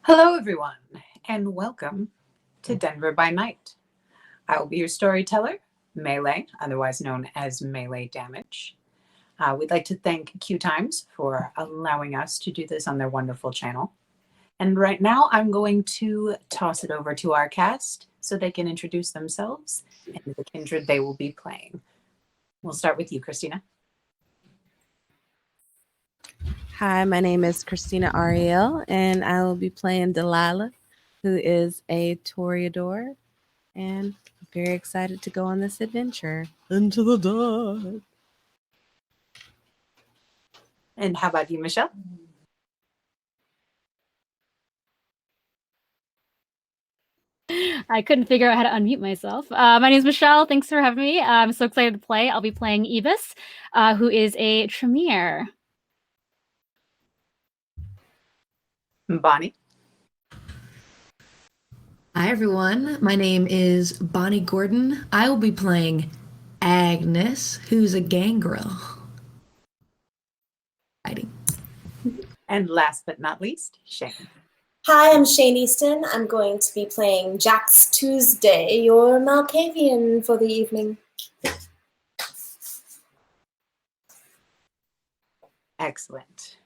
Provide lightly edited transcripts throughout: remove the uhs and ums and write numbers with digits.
Hello, everyone, and welcome to Denver by Night. I will be your storyteller, Melee, otherwise known as Melee Damage. We'd like to thank Q Times for allowing us to do this on their wonderful channel. And right now, I'm going to toss it over to our cast so they can introduce themselves and the kindred they will be playing. We'll start with you, Christina. Hi, my name is Christina Ariel, and I will be playing Delilah, who is a Toreador, and I'm very excited to go on this adventure into the dark. And how about you, Michelle? I couldn't figure out how to unmute myself. My name is Michelle. Thanks for having me. I'm so excited to play. I'll be playing Ebus, who is a Tremere. Bonnie. Hi, everyone. My name is Bonnie Gordon. I will be playing Agnes, who's a gangrel. And last but not least, Shane. Hi, I'm Shane Easton. I'm going to be playing Jax Tuesday, your Malkavian for the evening. Excellent.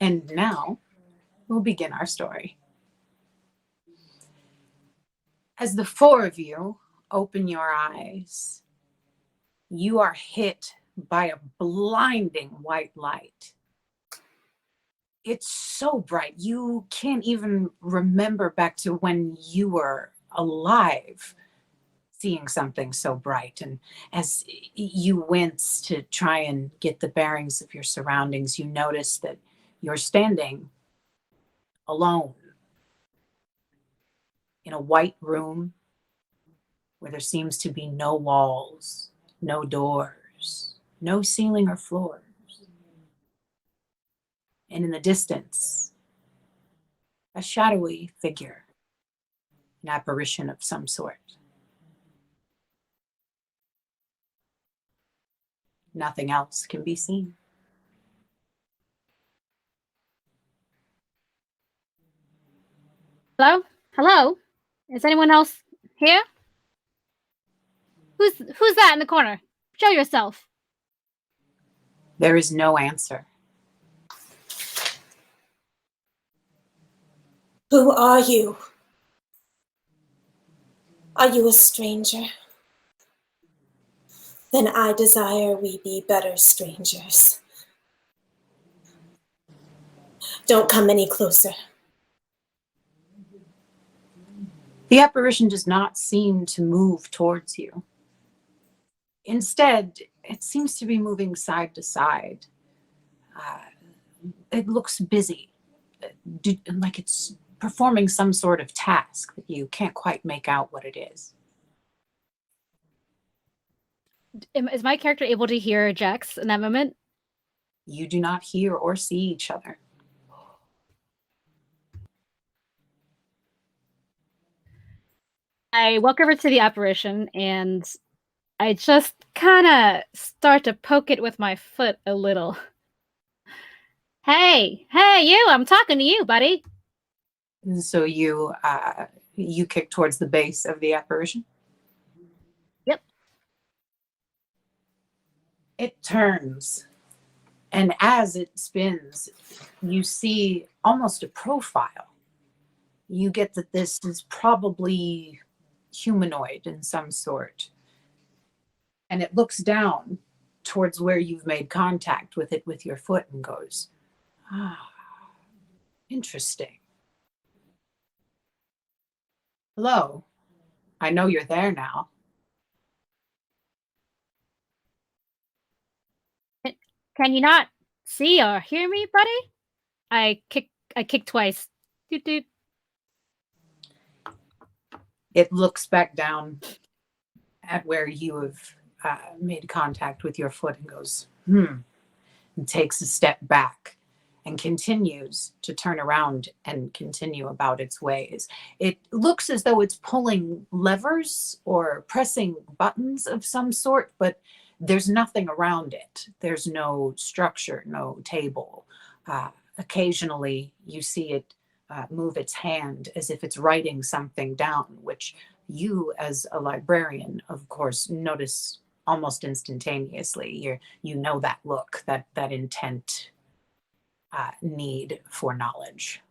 And now we'll begin our story. As the four of you open your eyes, you are hit by a blinding white light. It's so bright, you can't even remember back to when you were alive seeing something so bright. And as you wince to try and get the bearings of your surroundings, you notice that you're standing alone in a white room where there seems to be no walls, no doors, no ceiling or floors. And in the distance, a shadowy figure, an apparition of some sort. Nothing else can be seen. Hello? Hello? Is anyone else here? Who's that in the corner? Show yourself. There is no answer. Who are you? Are you a stranger? Then I desire we be better strangers. Don't come any closer. The apparition does not seem to move towards you. Instead, it seems to be moving side to side. It looks busy, like it's performing some sort of task that you can't quite make out what it is. Is my character able to hear Jax in that moment? You do not hear or see each other. I walk over to the apparition and I just kind of start to poke it with my foot a little. Hey, you, I'm talking to you, buddy. And so you kick towards the base of the apparition? Yep. It turns, and as it spins, you see almost a profile. You get that this is probably humanoid in some sort. And it looks down towards where you've made contact with it with your foot and goes, interesting. Hello, I know you're there now. Can you not see or hear me, buddy? I kick twice. Doot, doot. It looks back down at where you have made contact with your foot and goes, and takes a step back and continues to turn around and continue about its ways. It looks as though it's pulling levers or pressing buttons of some sort, but there's nothing around it. There's no structure, no table. Occasionally you see it move its hand as if it's writing something down, which you, as a librarian, of course, notice almost instantaneously. You know that look, that intent, need for knowledge.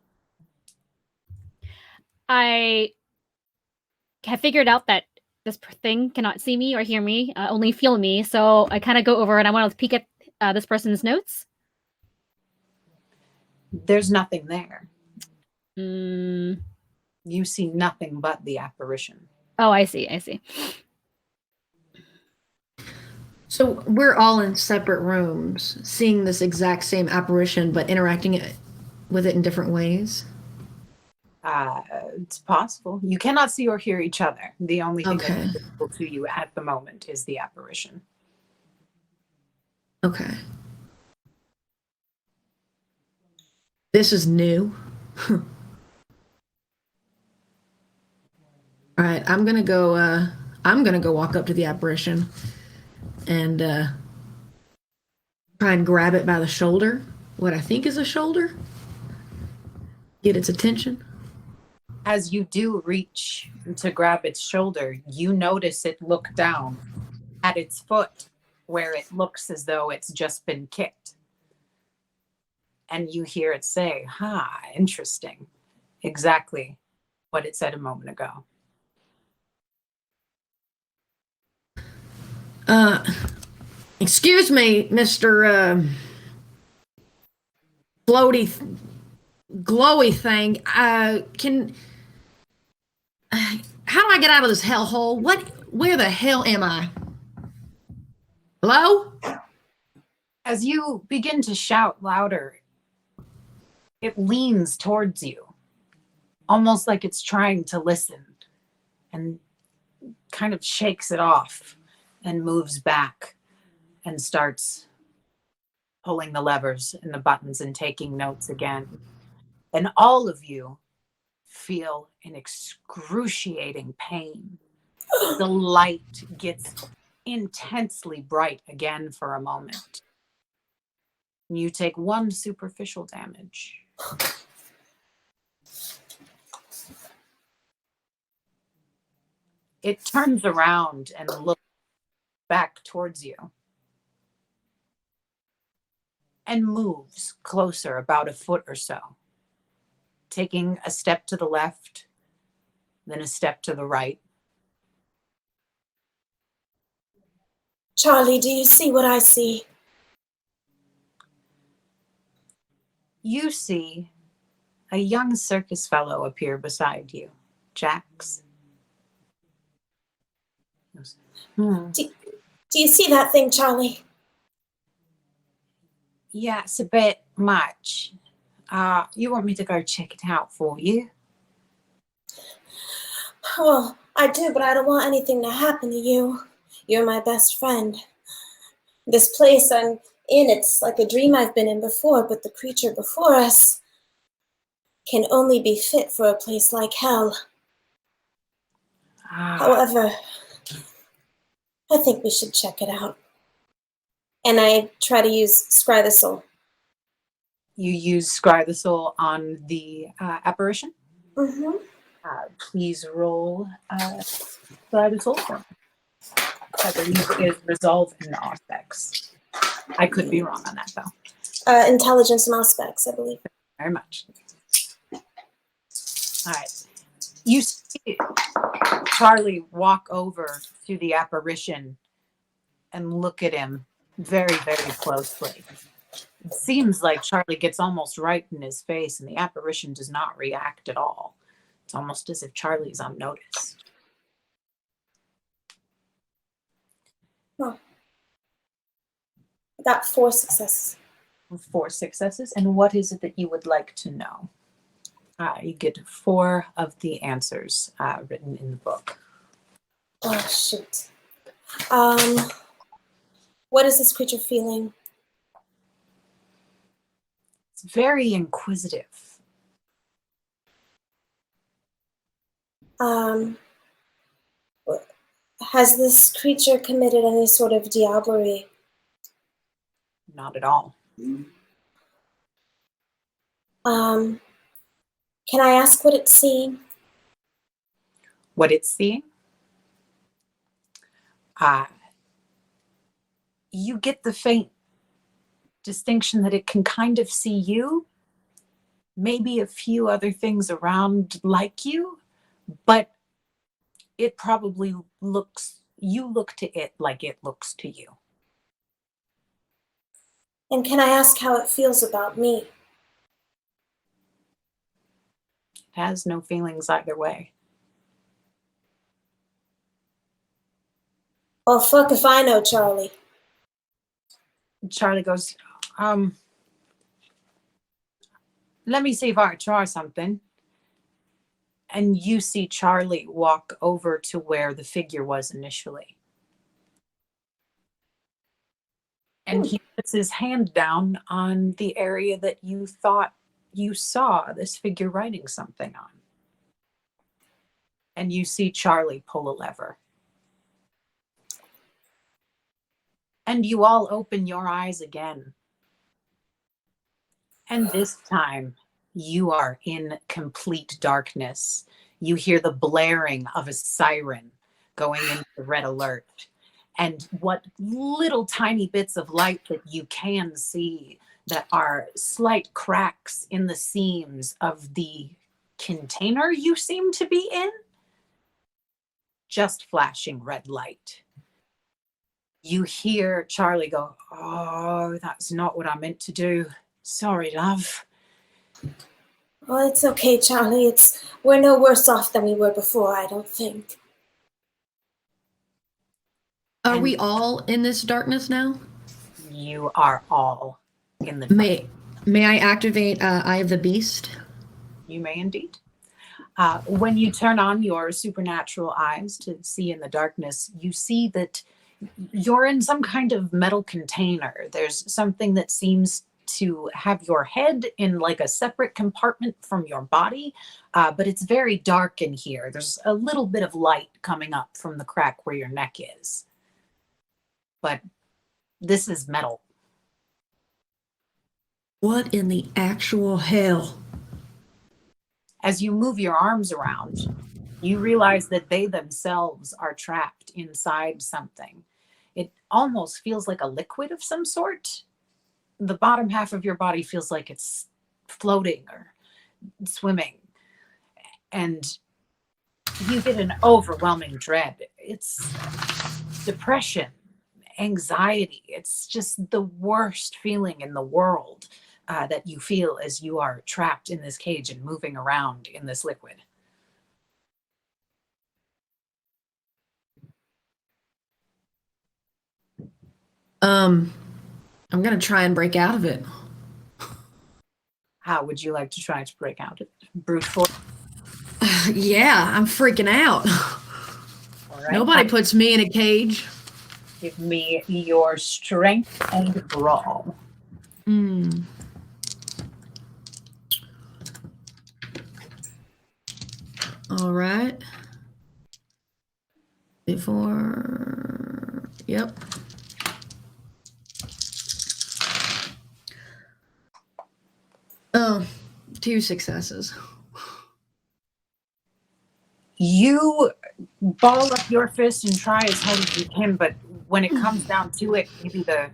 I have figured out that this thing cannot see me or hear me, only feel me. So I kind of go over and I want to peek at this person's notes. There's nothing there. Mm. You see nothing but the apparition. Oh, I see. So we're all in separate rooms, seeing this exact same apparition, but interacting with it in different ways. It's possible. You cannot see or hear each other. The only thing Okay. that's visible to you at the moment is the apparition. Okay. This is new. All right, I'm gonna go walk up to the apparition and try and grab it by the shoulder, what I think is a shoulder, get its attention. As you do reach to grab its shoulder, you notice it look down at its foot, where it looks as though it's just been kicked. And you hear it say, interesting. Exactly what it said a moment ago. Excuse me, Mr. Glowy thing. How do I get out of this hellhole? Where the hell am I? Hello? As you begin to shout louder, it leans towards you, almost like it's trying to listen, and kind of shakes it off and moves back and starts pulling the levers and the buttons and taking notes again. And all of you feel an excruciating pain. The light gets intensely bright again for a moment. You take 1 superficial damage. It turns around and looks back towards you and moves closer about a foot or so, taking a step to the left, then a step to the right. Charlie, do you see what I see? You see a young circus fellow appear beside you, Jax. Do you see that thing, Charlie? Yeah, it's a bit much. You want me to go check it out for you? Well, I do, but I don't want anything to happen to you. You're my best friend. This place I'm in, it's like a dream I've been in before, but the creature before us can only be fit for a place like hell. However, I think we should check it out. And I try to use Scry the Soul. You use Scry the Soul on the apparition? Mm-hmm. Please roll Scry the Soul for me. I believe it is Resolve in Aspects. I could be wrong on that, though. Intelligence and Aspects, I believe. Very much. All right. You see Charlie walk over to the apparition and look at him very, very closely. It seems like Charlie gets almost right in his face and the apparition does not react at all. It's almost as if Charlie's unnoticed. Well, I got 4 successes. 4 successes. And what is it that you would like to know? You get 4 of the answers written in the book. Oh, shoot. What is this creature feeling? It's very inquisitive. Has this creature committed any sort of diablerie? Not at all. Can I ask what it's seeing? What it's seeing? You get the faint distinction that it can kind of see you, maybe a few other things around like you, but it probably you look to it like it looks to you. And can I ask how it feels about me? It has no feelings either way. Well, fuck if I know, Charlie. Charlie goes, let me see if I can try something. And you see Charlie walk over to where the figure was initially. And he puts his hand down on the area that you thought you saw this figure writing something on. And you see Charlie pull a lever. And you all open your eyes again. And this time, you are in complete darkness. You hear the blaring of a siren going into red alert. And what little tiny bits of light that you can see that are slight cracks in the seams of the container you seem to be in, just flashing red light. You hear Charlie go, "Oh, that's not what I meant to do. Sorry, love." Well, it's okay, Charlie. We're no worse off than we were before, I don't think. Are And we all in this darkness now? you are all in the May I activate Eye of the Beast? You may indeed. When you turn on your supernatural eyes to see in the darkness, you see that you're in some kind of metal container. There's something that seems to have your head in like a separate compartment from your body, but it's very dark in here. There's a little bit of light coming up from the crack where your neck is. But this is metal. What in the actual hell? As you move your arms around, you realize that they themselves are trapped inside something. It almost feels like a liquid of some sort. The bottom half of your body feels like it's floating or swimming. And you get an overwhelming dread. It's depression, anxiety. It's just the worst feeling in the world that you feel as you are trapped in this cage and moving around in this liquid. I'm gonna try and break out of it. How would you like to try to break out? Brute force? Yeah, I'm freaking out. All right. Nobody puts me in a cage. Give me your strength and brawl. All right. Before, yep. Oh, 2 successes. You ball up your fist and try as hard as you can, but when it comes down to it, maybe the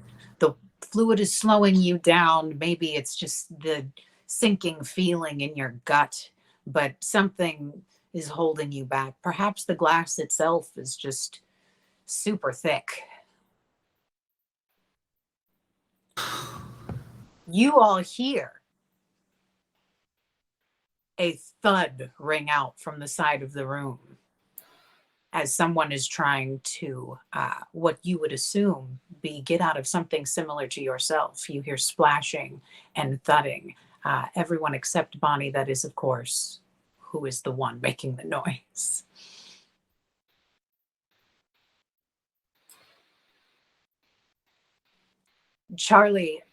fluid is slowing you down. Maybe it's just the sinking feeling in your gut, but something is holding you back. Perhaps the glass itself is just super thick. You all hear a thud ring out from the side of the room as someone is trying to, what you would assume be get out of something similar to yourself. You hear splashing and thudding. Everyone except Bonnie, that is, of course, who is the one making the noise. Charlie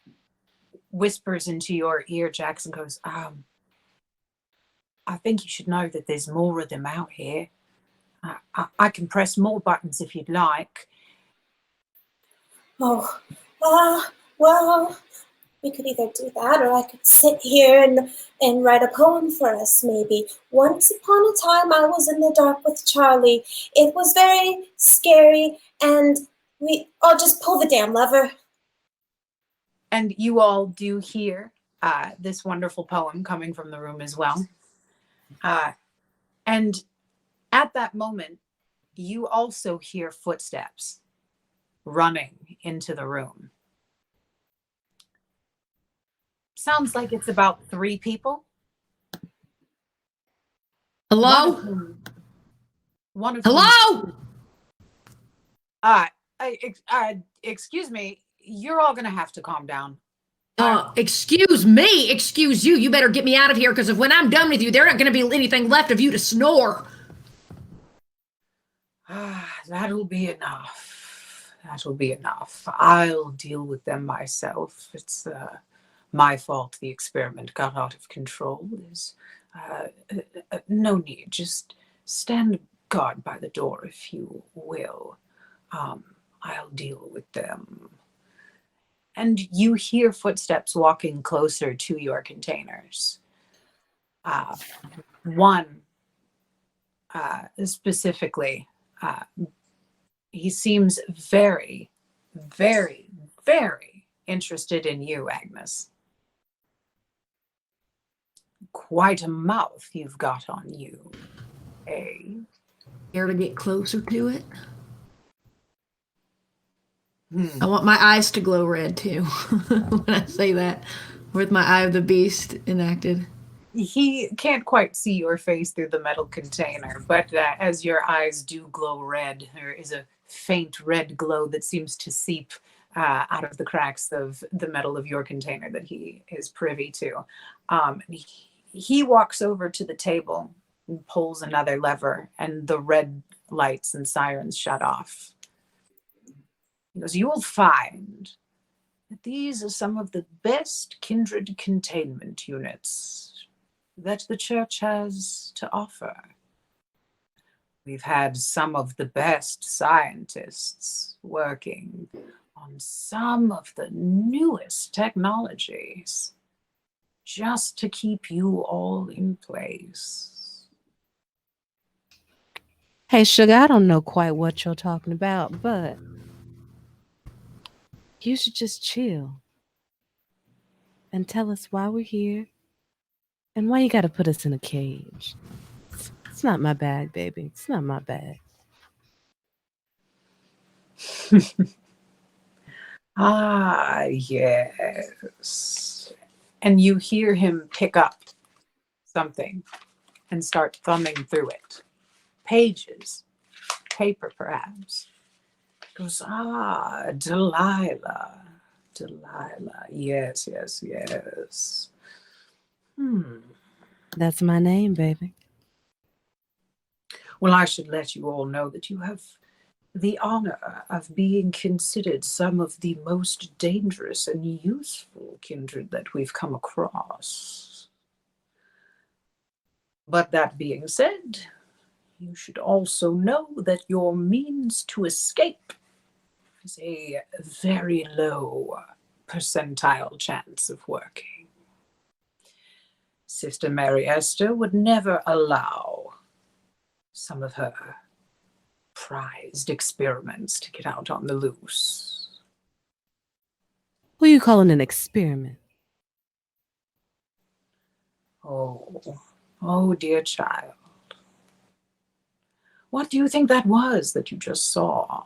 whispers into your ear. Jackson goes, I think you should know that there's more of them out here. I can press more buttons if you'd like. Oh, well, We could either do that, or I could sit here and write a poem for us, maybe. Once upon a time, I was in the dark with Charlie. It was very scary, and I'll just pull the damn lever. And you all do hear this wonderful poem coming from the room as well. And at that moment, you also hear footsteps running into the room. Sounds like it's about 3 people. Hello? One of Hello? excuse me, you're all gonna have to calm down. Excuse me, excuse you. You better get me out of here, because if when I'm done with you, there ain't going to be anything left of you to snore. That'll be enough. That'll be enough. I'll deal with them myself. It's my fault the experiment got out of control. There's no need. Just stand guard by the door, if you will. I'll deal with them. And you hear footsteps walking closer to your containers. One specifically, he seems very, very, very interested in you, Agnes. Quite a mouth you've got on you, eh? Care to get closer to it? I want my eyes to glow red too when I say that, with my Eye of the Beast enacted. He can't quite see your face through the metal container, but as your eyes do glow red, there is a faint red glow that seems to seep out of the cracks of the metal of your container that he is privy to. He walks over to the table and pulls another lever, and the red lights and sirens shut off. He goes, "You will find that these are some of the best kindred containment units that the church has to offer. We've had some of the best scientists working on some of the newest technologies just to keep you all in place." Hey, Sugar, I don't know quite what you're talking about, but you should just chill and tell us why we're here and why you got to put us in a cage. It's not my bag, baby. It's not my bag. Yes. And you hear him pick up something and start thumbing through it. Pages, paper perhaps. Goes, Delilah. Yes. That's my name, baby. Well, I should let you all know that you have the honor of being considered some of the most dangerous and useful kindred that we've come across. But that being said, you should also know that your means to escape is a very low percentile chance of working. Sister Mary Esther would never allow some of her prized experiments to get out on the loose. Who you calling an experiment? Oh, dear child. What do you think that was that you just saw?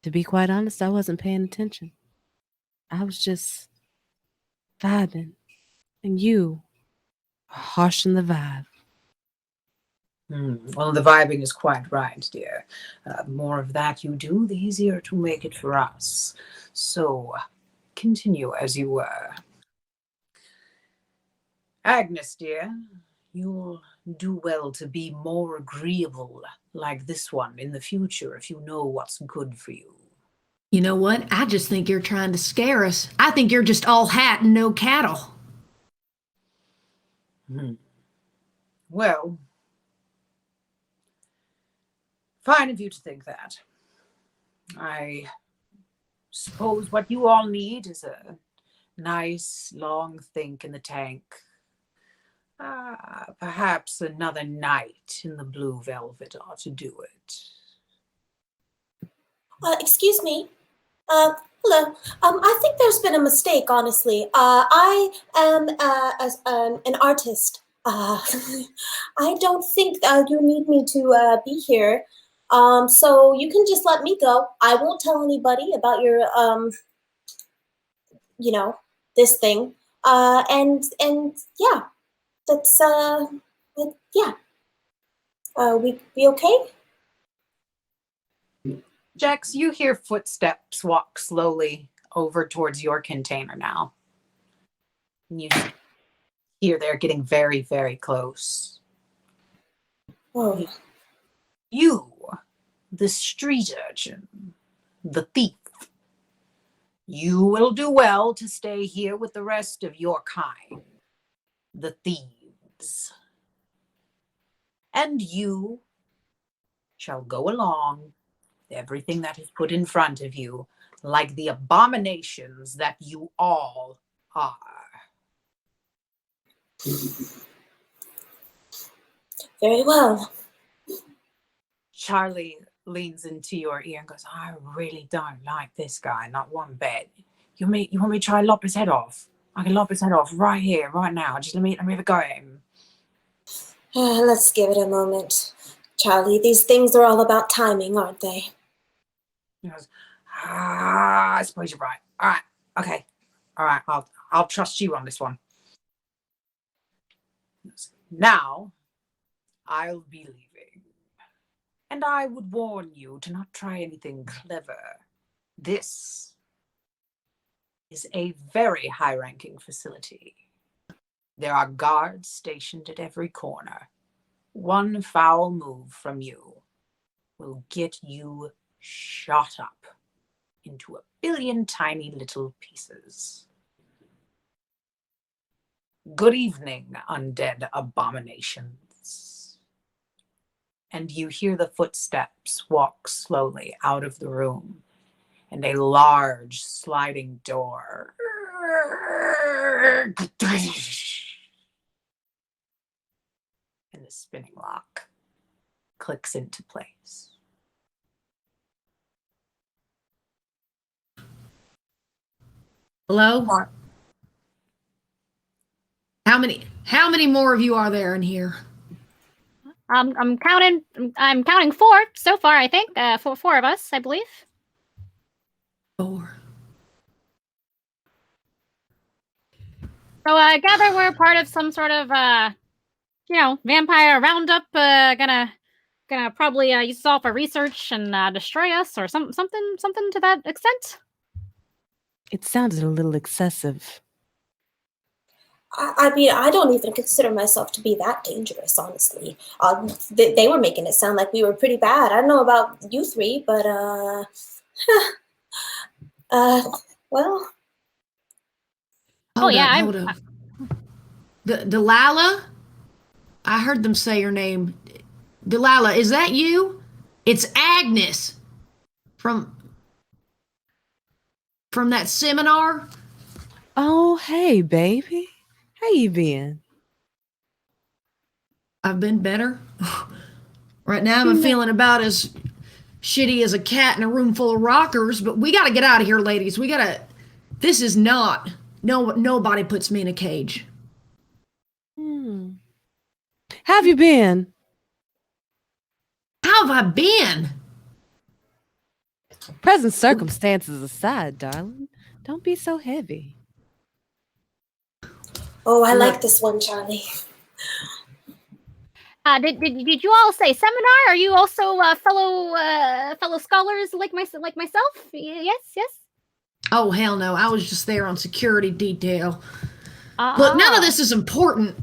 To be quite honest, I wasn't paying attention. I was just vibing. And you are harshing the vibe. Well, the vibing is quite right, dear. The more of that you do, the easier to make it for us. So, continue as you were. Agnes, dear, you'll do well to be more agreeable like this one in the future if you know what's good for you. You know what? I just think you're trying to scare us. I think you're just all hat and no cattle. Well, fine of you to think that. I suppose what you all need is a nice long think in the tank. Perhaps another night in the blue velvet ought to do it. Excuse me. Hello. I think there's been a mistake, honestly. I am an artist. I don't think you need me to be here. So you can just let me go. I won't tell anybody about your, this thing. And yeah, that's, yeah. We be okay? Jax, you hear footsteps walk slowly over towards your container now. And you hear they're getting very, very close. Oh. You, the street urchin, the thief, you will do well to stay here with the rest of your kind, the thieves. And you shall go along everything that is put in front of you, like the abominations that you all are. Very well. Charlie leans into your ear and goes, I really don't like this guy, not one bit. You want me to try lop his head off? I can lop his head off right here, right now. Just let me have a go at him. Let's give it a moment. Charlie, these things are all about timing, aren't they? He goes, I suppose you're right. All right, okay. All right, I'll trust you on this one. Now, I'll be leaving. And I would warn you to not try anything clever. This is a very high-ranking facility. There are guards stationed at every corner. One foul move from you will get you shot up into a billion tiny little pieces. Good evening, undead abominations. And you hear the footsteps walk slowly out of the room, and a large sliding door and the spinning lock clicks into place. Hello? How many more of you are there in here? I'm counting 4 so far, I think. Four of us, I believe. 4. So I gather we're part of some sort of vampire roundup. Gonna probably use this all for research and destroy us or something to that extent. It sounded a little excessive. I mean, I don't even consider myself to be that dangerous, honestly. They were making it sound like we were pretty bad. I don't know about you three, but, well. Hold up. Delilah? I heard them say your name. Delilah, is that you? It's Agnes from that seminar. Oh, hey, baby. How you been? I've been better. Right now I'm feeling about as shitty as a cat in a room full of rockers, but we gotta get out of here, ladies. This is not, nobody puts me in a cage. How have you been? How have I been? Present circumstances aside, darling, don't be so heavy. Oh, I like this one, Charlie. Did you all say seminar? Are you also fellow scholars like myself? Yes. Oh, hell no. I was just there on security detail. Look, none of this is important.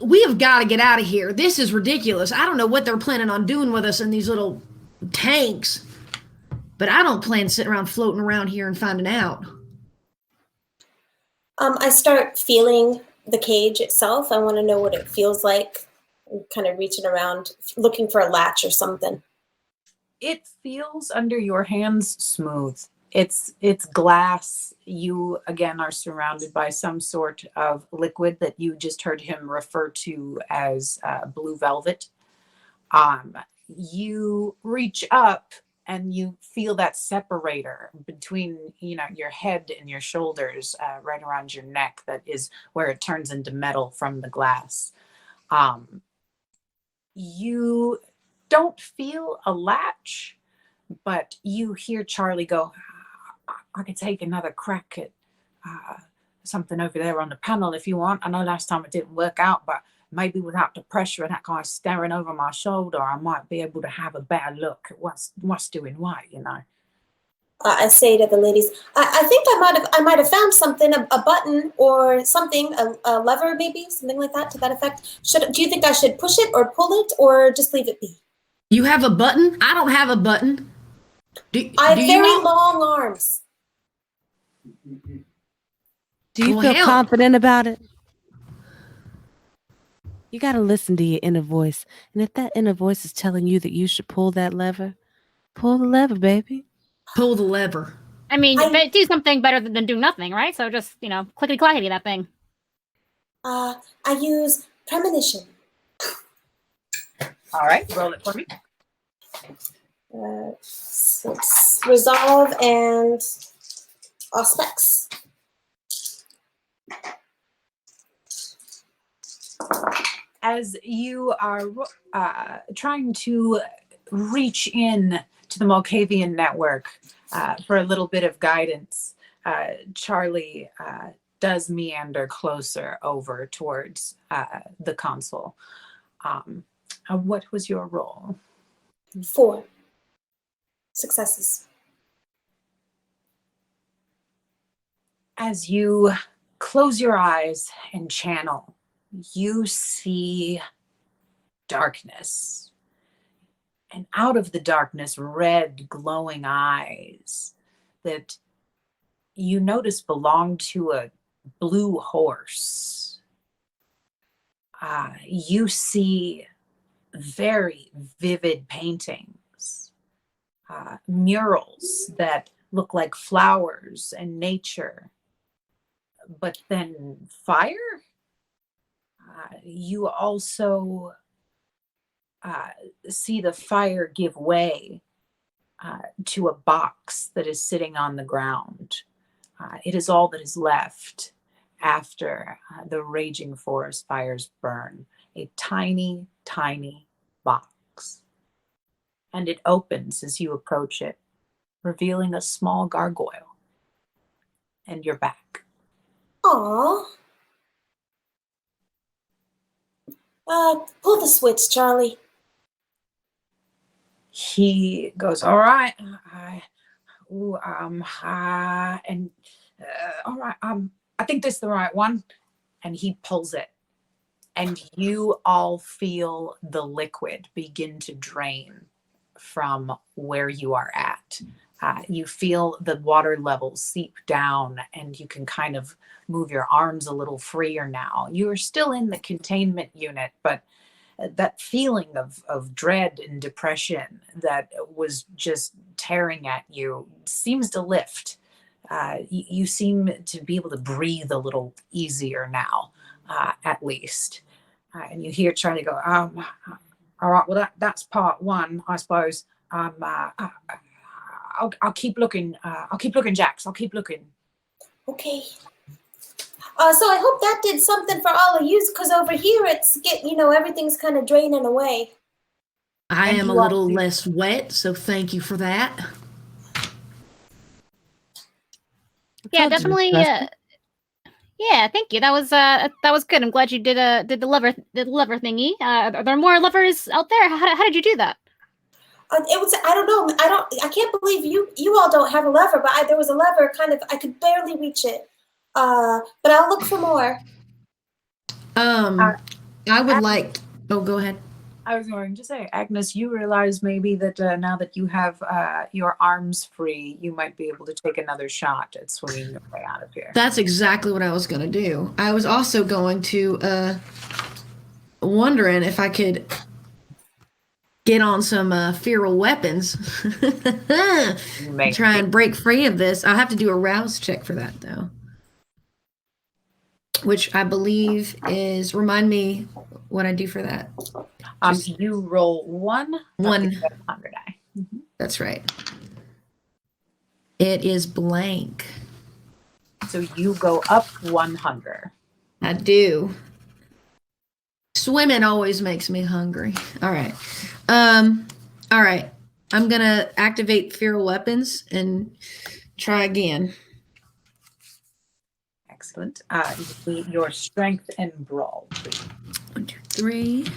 We have got to get out of here. This is ridiculous. I don't know what they're planning on doing with us in these little tanks, but I don't plan sitting around floating around here and finding out. I start feeling the cage itself. I want to know what it feels like. I'm kind of reaching around, looking for a latch or something. It feels under your hands smooth. It's glass. You again are surrounded by some sort of liquid that you just heard him refer to as blue velvet. You reach up and you feel that separator between your head and your shoulders, right around your neck. That is where it turns into metal from the glass. You don't feel a latch, but you hear Charlie go, I could take another crack at something over there on the panel if you want. I know last time it didn't work out, but maybe without the pressure and that guy staring over my shoulder, I might be able to have a better look at what's doing what, I say to the ladies, I think I might have found something, a button or something, a lever maybe, something like that to that effect. Do you think I should push it or pull it or just leave it be? You have a button? I don't have a button. I have very long arms. Do you feel confident about it? You got to listen to your inner voice. And if that inner voice is telling you that you should pull that lever, pull the lever, baby. Pull the lever. I mean, do something better than do nothing, right? So just, clickety-clackety that thing. I use premonition. All right, roll it for me. So it's resolve and aspects. As you are trying to reach in to the Malkavian network for a little bit of guidance, Charlie does meander closer over towards the console. What was your roll? 4 successes. As you close your eyes and channel, you see darkness. And out of the darkness, red glowing eyes that you notice belong to a blue horse. You see very vivid paintings, murals that look like flowers and nature, but then fire. You also see the fire give way to a box that is sitting on the ground. It is all that is left after the raging forest fires burn. A tiny, tiny box. And it opens as you approach it, revealing a small gargoyle. And you're back. Aww. Pull the switch, Charlie. He goes, all right. All right. I think this is the right one. And he pulls it. And you all feel the liquid begin to drain from where you are at. You feel the water levels seep down and you can kind of move your arms a little freer now. You are still in the containment unit, but that feeling of dread and depression that was just tearing at you seems to lift. You seem to be able to breathe a little easier now, at least. And you hear Charlie go, all right, well, that's part one, I suppose. I'll keep looking. I'll keep looking, Jax. I'll keep looking. Okay. So I hope that did something for all of you, because over here it's everything's kind of draining away. I am a little less wet, so thank you for that. Yeah, definitely. Yeah, thank you. That was good. I'm glad you did the lever thingy. Are there more levers out there? How did you do that? I don't know. I can't believe you all don't have a lever, but there was a lever I could barely reach it. But I'll look for more. I would like. Oh, go ahead. I was going to say, Agnes, you realize maybe that now that you have your arms free, you might be able to take another shot at swinging your way out of here. That's exactly what I was going to do. I was also going to wondering if I could get on some feral weapons. Try and break free of this. I'll have to do a rouse check for that, though. Which I believe is, remind me what I do for that. You roll one. One. Hunger die. Mm-hmm. That's right. It is blank. So you go up 1 hunger. I do. Swimming always makes me hungry. All right. All right. I'm going to activate feral weapons and try again. Excellent. Your strength and brawl, please. 1, 2, 3.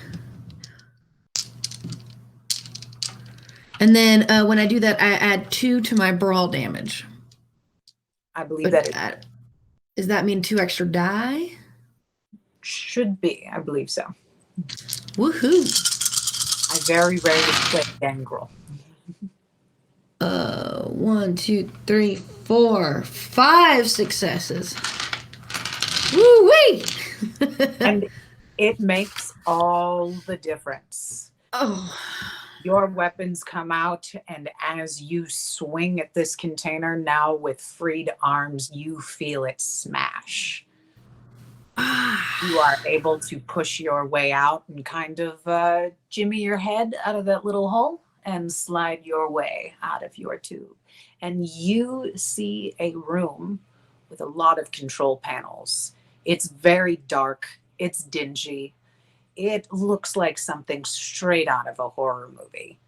And then when I do that, I add 2 to my brawl damage. I believe that does that mean 2 extra die? Should be. I believe so. Woohoo! I very rarely play Gangrel. 1, 2, 3, 4, 5 successes. Woo-wee! And it makes all the difference. Oh. Your weapons come out, and as you swing at this container now with freed arms, you feel it smash. You are able to push your way out and kind of jimmy your head out of that little hole and slide your way out of your tube. And you see a room with a lot of control panels. It's very dark. It's dingy. It looks like something straight out of a horror movie.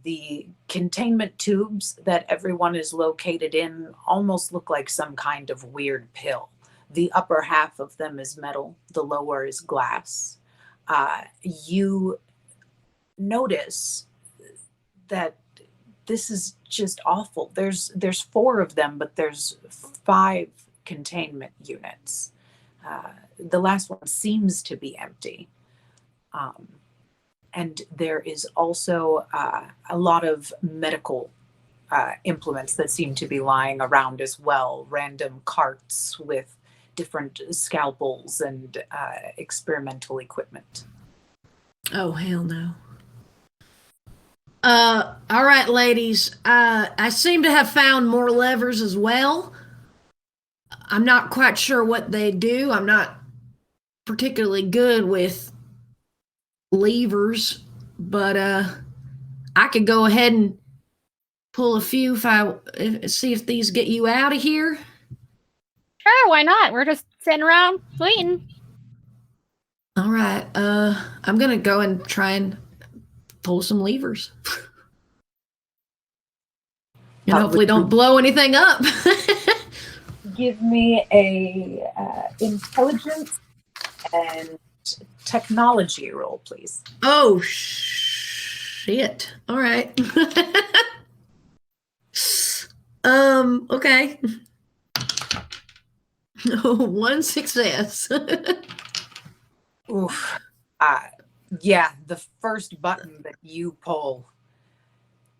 The containment tubes that everyone is located in almost look like some kind of weird pill. The upper half of them is metal. The lower is glass. You notice that this is just awful. There's 4 of them, but there's 5 containment units. The last one seems to be empty. And there is also a lot of medical implements that seem to be lying around as well. Random carts with different scalpels and experimental equipment. Oh, hell no. All right, ladies. I seem to have found more levers as well. I'm not quite sure what they do. I'm not particularly good with levers, but I could go ahead and pull a few see if these get you out of here. Sure, why not? We're just sitting around waiting. All right. I'm gonna go and try and pull some levers. And hopefully don't blow anything up. Give me a intelligence and technology roll, please. Oh, shit. All right. Okay. 1 success. Oof. Yeah, the first button that you pull,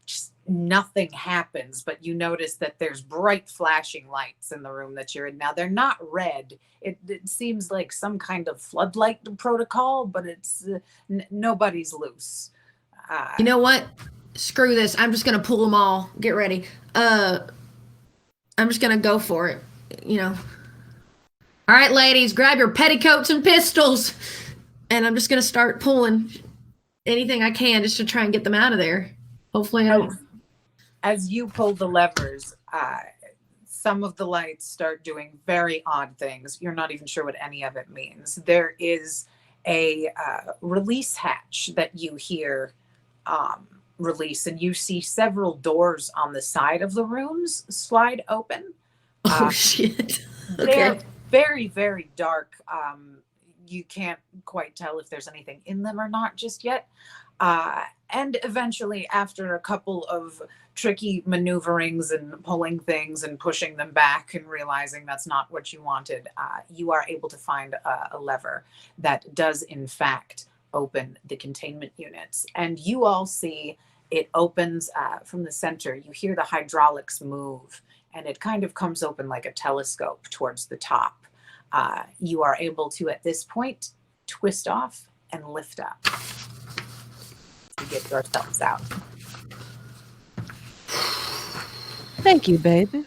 just nothing happens, but you notice that there's bright flashing lights in the room that you're in. Now, they're not red. It seems like some kind of floodlight protocol, but it's nobody's loose. You know what? Screw this. I'm just going to pull them all. Get ready. I'm just going to go for it. You know. All right, ladies, grab your petticoats and pistols. And I'm just going to start pulling anything I can just to try and get them out of there. Hopefully I don't. As you pull the levers, some of the lights start doing very odd things. You're not even sure what any of it means. There is a release hatch that you hear release, and you see several doors on the side of the rooms slide open. Oh, shit. Okay. They're very, very dark. You can't quite tell if there's anything in them or not just yet. And eventually, after a couple of tricky maneuverings and pulling things and pushing them back and realizing that's not what you wanted, you are able to find a lever that does, in fact, open the containment units. And you all see it opens from the center. You hear the hydraulics move, and it kind of comes open like a telescope towards the top. You are able to, at this point, twist off and lift up. to get yourselves out. Thank you, baby.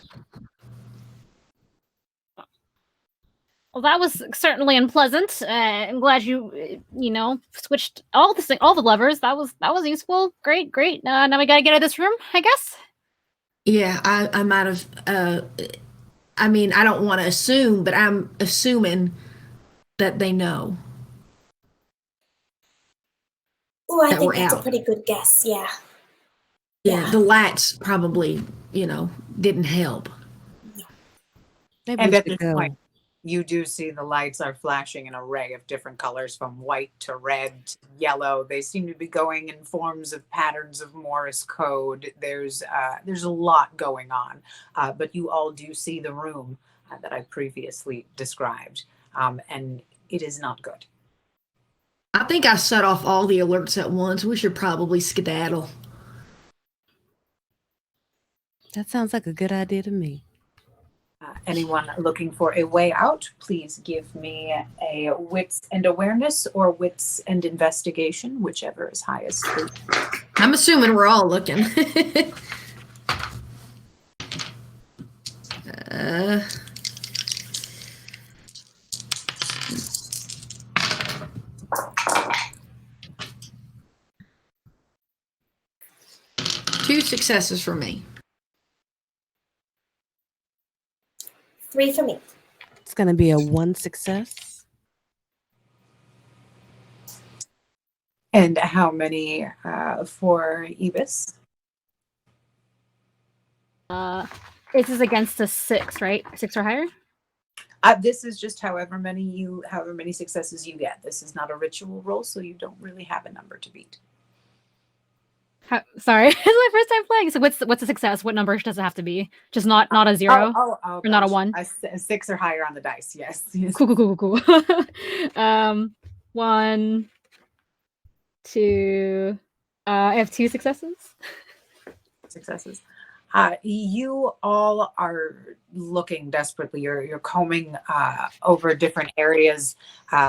Well, that was certainly unpleasant. I'm glad you switched all the levers. That was useful. Great. Now we gotta get out of this room, I guess. Yeah, I might have. I mean, I don't want to assume, but I'm assuming that they know. Oh, I That think we're that's a out. pretty good guess. Yeah. Yeah, the lights probably, didn't help. Maybe And we at should this go. point, you do see the lights are flashing an array of different colors, from white to red to yellow. They seem to be going in forms of patterns of Morse code. There's a lot going on, but you all do see the room that I previously described, and it is not good. I think I set off all the alerts at once. We should probably skedaddle. That sounds like a good idea to me. Anyone looking for a way out, please give me a wits and awareness or wits and investigation, whichever is highest. I'm assuming we're all looking. uh, Two successes for me. 3 for me. It's going to be a 1 success. And how many for Ebis? This is against a 6, right? 6 or higher? This is just however many successes you get. This is not a ritual roll, so you don't really have a number to beat. Sorry, it's my first time playing. So what's a success? What number does it have to be? Just not a 0 or not a gosh. 1. A 6 or higher on the dice. Yes. Cool. 1, 2. I have 2 successes. Successes. You all are looking desperately. You're combing over different areas,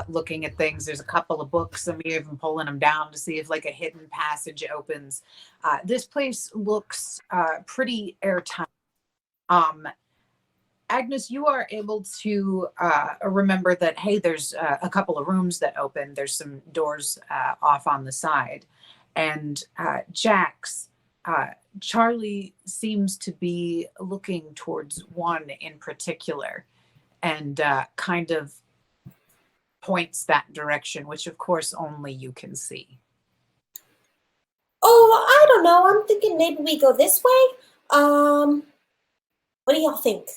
looking at things. There's a couple of books. Some of you even pulling them down to see if like a hidden passage opens. This place looks pretty airtight. Agnes, you are able to remember that, hey, there's a couple of rooms that open. There's some doors off on the side. And Jax, Charlie seems to be looking towards one in particular and kind of points that direction, which of course only you can see. Oh, I don't know. I'm thinking maybe we go this way. What do y'all think?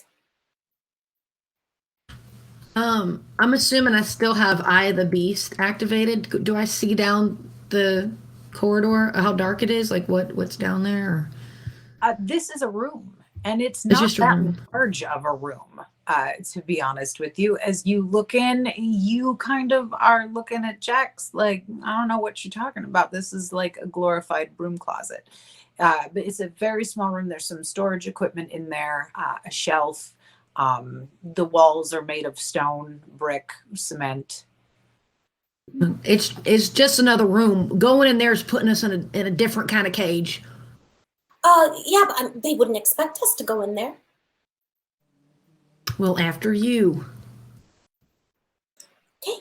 I'm assuming I still have Eye of the Beast activated. Do I see down the corridor how dark it is? Like what's down there? This is a room, and it's It's not just a that room. large of a room, to be honest with you. As you look in, you kind of are looking at Jax like, I don't know what you're talking about. This is like a glorified broom closet. But it's a very small room. There's some storage equipment in there, a shelf. The walls are made of stone, brick, cement. It's just another room. Going in there is putting us in a different kind of cage. Yeah, but they wouldn't expect us to go in there. Well, after you. Okay.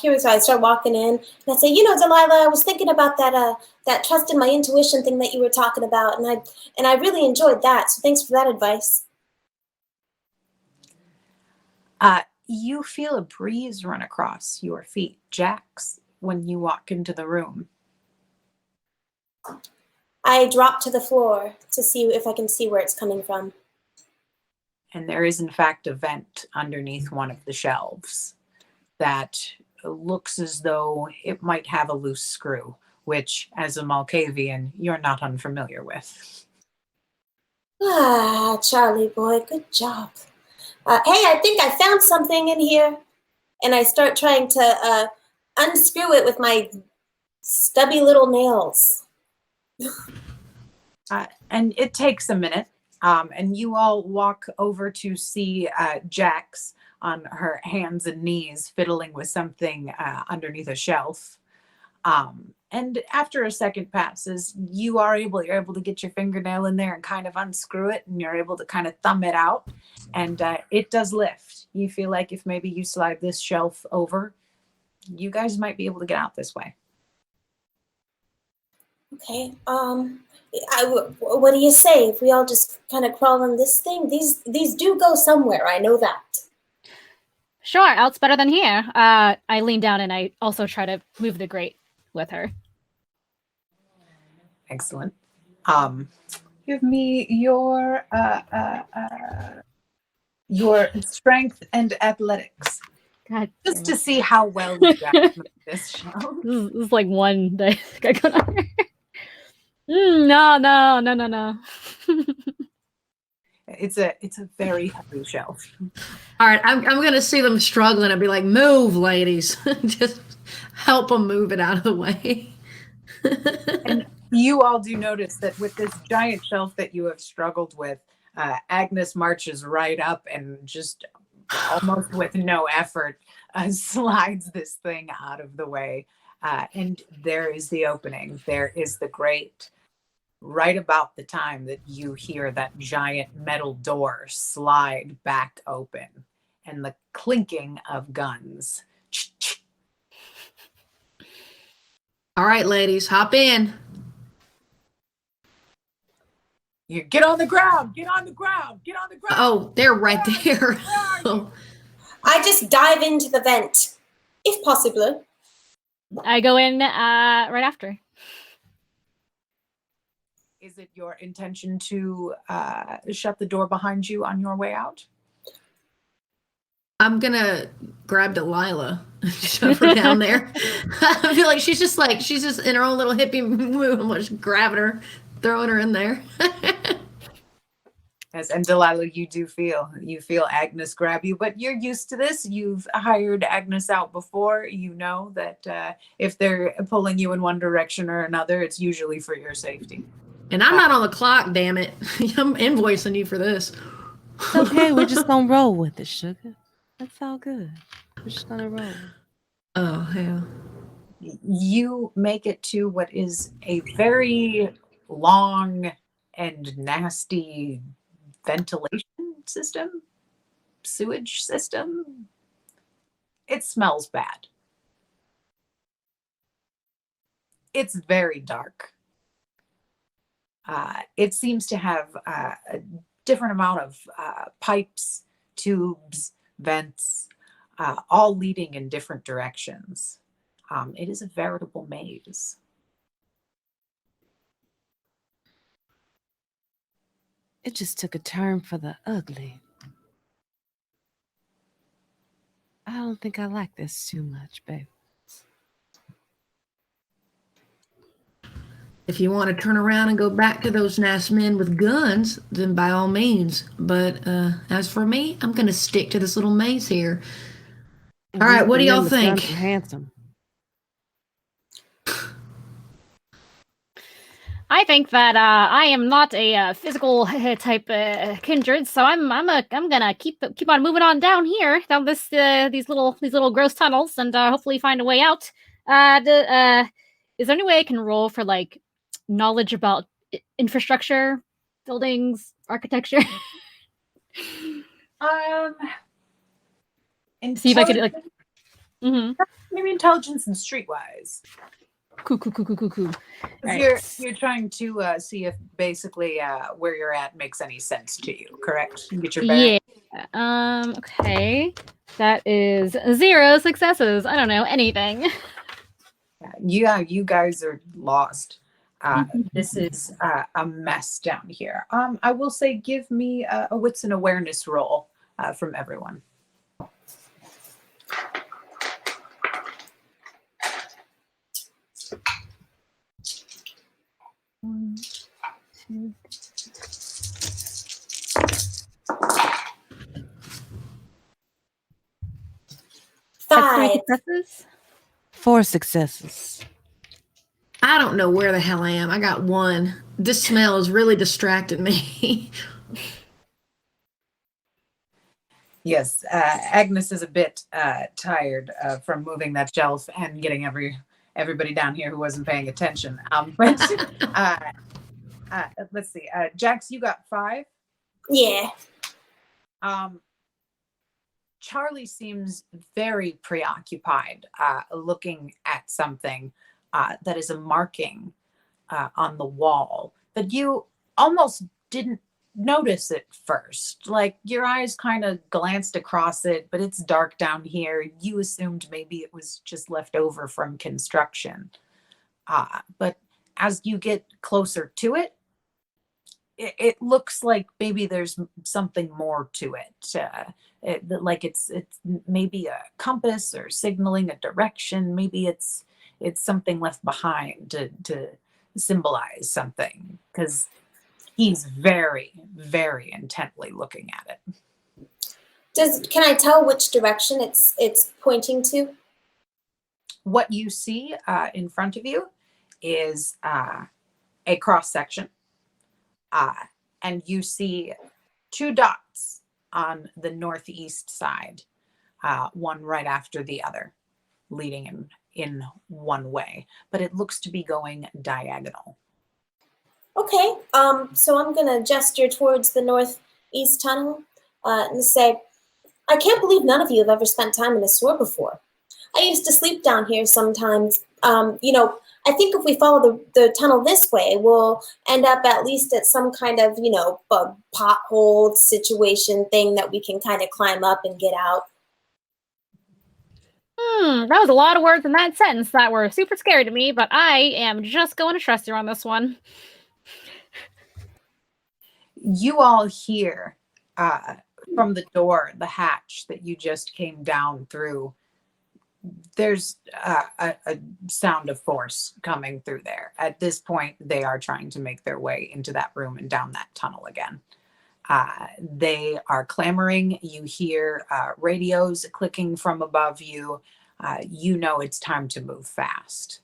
Here we go. I start walking in, and I say, Delilah, I was thinking about that trust in my intuition thing that you were talking about, and I really enjoyed that. So thanks for that advice. You feel a breeze run across your feet, Jax, when you walk into the room. I drop to the floor to see if I can see where it's coming from. And there is, in fact, a vent underneath one of the shelves that looks as though it might have a loose screw, which, as a Malkavian, you're not unfamiliar with. Charlie boy, good job. Hey, I think I found something in here. And I start trying to unscrew it with my stubby little nails. And it takes a minute. And you all walk over to see Jax on her hands and knees fiddling with something underneath a shelf. And after a second passes, you're able to get your fingernail in there and kind of unscrew it, and you're able to kind of thumb it out, and it does lift. You feel like if maybe you slide this shelf over, you guys might be able to get out this way. Okay. What do you say if we all just kind of crawl on this thing? These do go somewhere. I know that. Sure, out's better than here. I lean down and I also try to move the grate with her. Excellent. Give me your strength and athletics, God, just to see how well you guys move this show. this is like one that I got on her. No. It's a very heavy shelf. All right, I'm gonna see them struggling and be like, "Move, ladies! Just help them move it out of the way." And you all do notice that with this giant shelf that you have struggled with, Agnes marches right up and just almost with no effort slides this thing out of the way. And there is the opening. There is the grate. Right about the time that you hear that giant metal door slide back open and the clinking of guns. All right, ladies, hop in. You get on the ground, get on the ground, get on the ground. Oh, they're right there. I just dive into the vent, if possible. I go in right after. Is it your intention to shut the door behind you on your way out? I'm gonna grab Delilah and shove her down there. I feel like she's just in her own little hippie move. I'm just grabbing her, throwing her in there. Yes, and Delilah, you feel Agnes grab you, but you're used to this. You've hired Agnes out before. You know that if they're pulling you in one direction or another, it's usually for your safety. And I'm not on the clock, damn it. I'm invoicing you for this. It's okay. We're just gonna roll with it, sugar. That's all good. We're just gonna roll. Oh, hell. You make it to what is a very long and nasty ventilation system, sewage system. It smells bad. It's very dark. It seems to have a different amount of pipes, tubes, vents, all leading in different directions. It is a veritable maze. It just took a turn for the ugly. I don't think I like this too much, babe. If you want to turn around and go back to those nice men with guns, then by all means. But as for me, I'm going to stick to this little maze here. All right, what do y'all think? Handsome. I think that I am not a physical type kindred, so I'm gonna keep on moving on down here, down these little gross tunnels, and hopefully find a way out. Is there any way I can roll for like knowledge about infrastructure, buildings, architecture? See if I could like. Maybe intelligence and streetwise. Cool. Right. You're trying to see if basically where you're at makes any sense to you, correct? You get your bearings. Yeah. Okay. That is 0 successes. I don't know anything. Yeah, you guys are lost. This is a mess down here. I will say, give me a wits and awareness roll from everyone. 1, 2. 5. Successes? 4 successes. I don't know where the hell I am. I got 1. This smell has really distracted me. Yes, Agnes is a bit tired from moving that shelf and getting everybody down here who wasn't paying attention. But let's see. Jax, you got 5. Yeah. Charlie seems very preoccupied, looking at something that is a marking on the wall that you almost didn't notice at first. Like your eyes kind of glanced across it, but it's dark down here. You assumed maybe it was just left over from construction. But as you get closer to it, it looks like maybe there's something more to it. Like it's maybe a compass or signaling a direction. Maybe it's something left behind to symbolize something, because he's very, very intently looking at it. Can I tell which direction it's pointing to? What you see in front of you is a cross section. And you see 2 dots on the northeast side, one right after the other, leading in one way, but it looks to be going diagonal. Okay, so I'm gonna gesture towards the northeast tunnel and say, I can't believe none of you have ever spent time in a sewer before. I used to sleep down here sometimes. I think if we follow the tunnel this way, we'll end up at least at some kind of, pothole situation thing that we can kind of climb up and get out. That was a lot of words in that sentence that were super scary to me, but I am just going to trust you on this one. You all hear from the door, the hatch that you just came down through, there's a sound of force coming through there. At this point, they are trying to make their way into that room and down that tunnel again. They are clamoring. You hear radios clicking from above you. You know it's time to move fast.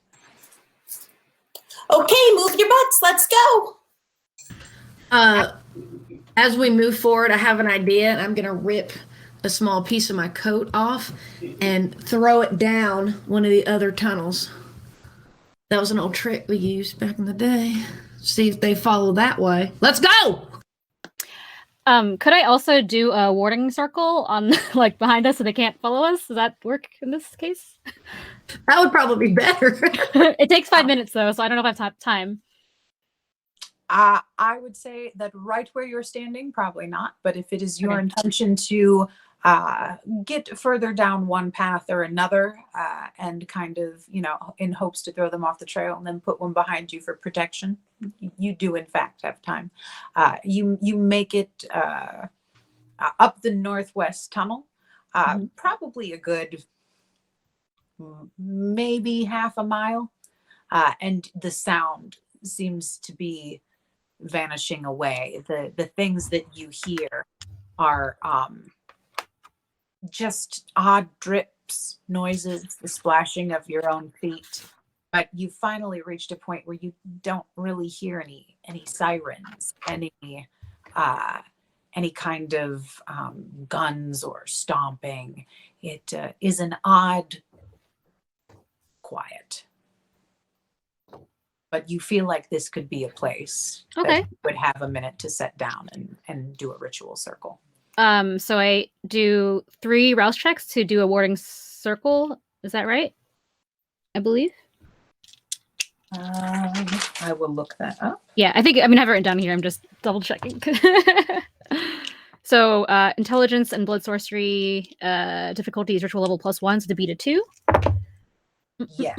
Okay, move your butts. Let's go. As we move forward, I have an idea, and I'm going to rip a small piece of my coat off and throw it down one of the other tunnels. That was an old trick we used back in the day. See if they follow that way. Let's go! Could I also do a warding circle on behind us so they can't follow us? Does that work in this case? That would probably be better. It takes 5 minutes though, so I don't know if I have time. I would say that right where you're standing, probably not. But if it is your intention to get further down one path or another and kind of, in hopes to throw them off the trail and then put one behind you for protection, you do in fact have time. You make it up the northwest tunnel, probably a good maybe half a mile, and the sound seems to be vanishing away. The things that you hear are just odd drips, noises, the splashing of your own feet. But you finally reached a point where you don't really hear any sirens, any kind of guns or stomping. It is an odd quiet. But you feel like this could be a place that you would have a minute to set down and do a ritual circle. So I do 3 rouse checks to do a warding circle. Is that right? I believe. I will look that up. Yeah, I have it written down here. I'm just double checking. So intelligence and blood sorcery difficulty is ritual level +1, so the beat a 2. Yes.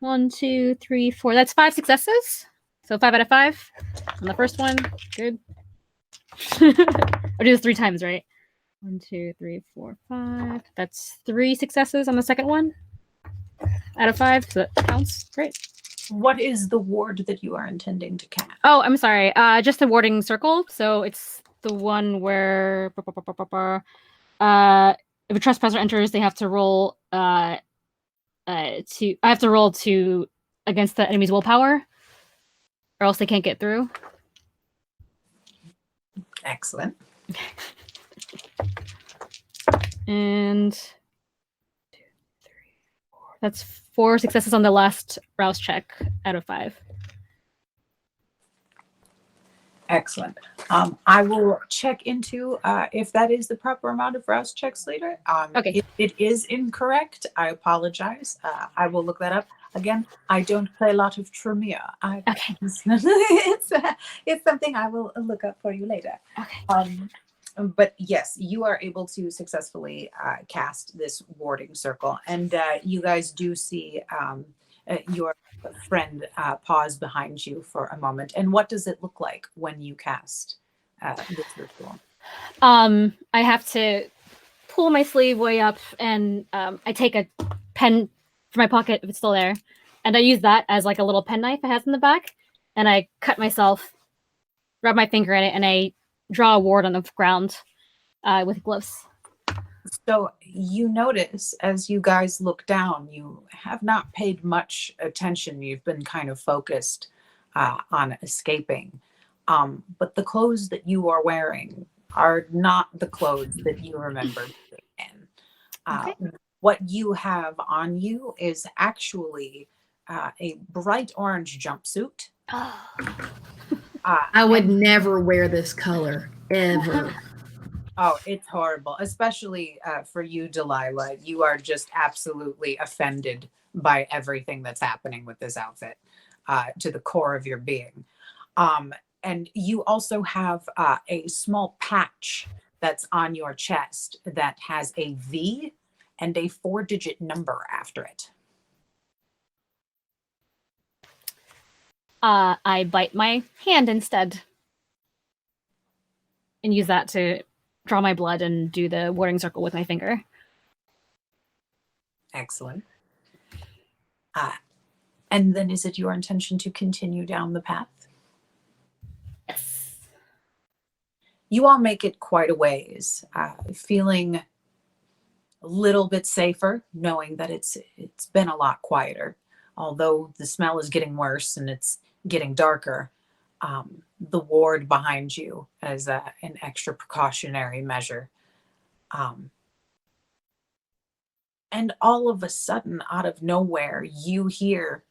1, 2, 3, 4. That's 5 successes. So 5 out of 5 on the first one. Good. I'll do this 3 times, right? 1, 2, 3, 4, 5. That's 3 successes on the second one out of 5. So that counts. Great. What is the ward that you are intending to cast? Oh, I'm sorry. Just the warding circle. So it's the one where if a trespasser enters, they have to roll I have to roll 2 against the enemy's willpower, or else they can't get through. Excellent. And 2, 3, 4. That's 4 successes on the last rouse check out of 5. Excellent. I will check into if that is the proper amount of rouse checks later. Okay. If it is incorrect, I apologize. I will look that up. Again, I don't play a lot of Tremere. Okay. It's something I will look up for you later. Okay. But yes, you are able to successfully cast this warding circle. And you guys do see your friend pause behind you for a moment. And what does it look like when you cast this ritual? I have to pull my sleeve way up, and I take a pen from my pocket if it's still there, and I use that as like a little penknife it has in the back, and I cut myself, rub my finger in it, and I draw a ward on the ground with gloves. So you notice as you guys look down, you have not paid much attention. You've been kind of focused on escaping. But the clothes that you are wearing are not the clothes that you remember being in. Okay. What you have on you is actually a bright orange jumpsuit. I would never wear this color, ever. Oh, it's horrible, especially for you, Delilah. You are just absolutely offended by everything that's happening with this outfit to the core of your being. And you also have a small patch that's on your chest that has a V and a 4-digit number after it. I bite my hand instead and use that to draw my blood and do the warding circle with my finger. Excellent. And then is it your intention to continue down the path? Yes. You all make it quite a ways, feeling a little bit safer, knowing that it's been a lot quieter. Although the smell is getting worse and it's getting darker, the ward behind you as an extra precautionary measure. And all of a sudden, out of nowhere, you hear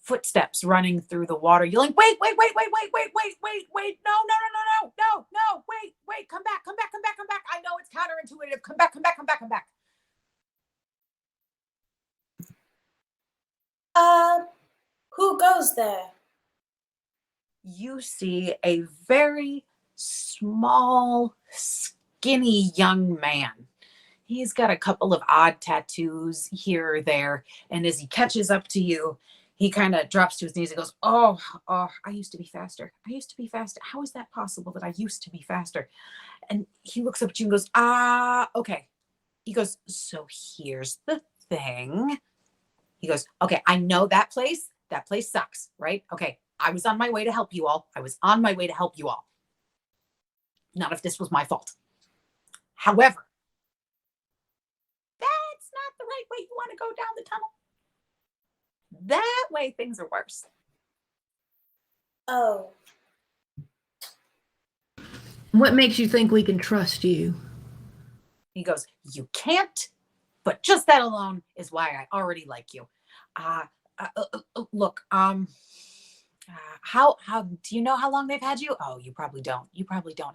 footsteps running through the water. You're like, wait, no, wait, come back. I know it's counterintuitive. Come back. Who goes there? You see a very small, skinny young man. He's got a couple of odd tattoos here or there. And as he catches up to you, he kind of drops to his knees and goes, oh, I used to be faster. How is that possible that I used to be faster? And he looks up at you and goes, okay. He goes, so here's the thing. He goes, okay, I know that place sucks, right? Okay, I was on my way to help you all. None of this was my fault. However, that's not the right way you want to go down the tunnel. That way things are worse. Oh. What makes you think we can trust you? He goes, you can't, but just that alone is why I already like you. Look, how do you know how long they've had you? Oh, you probably don't.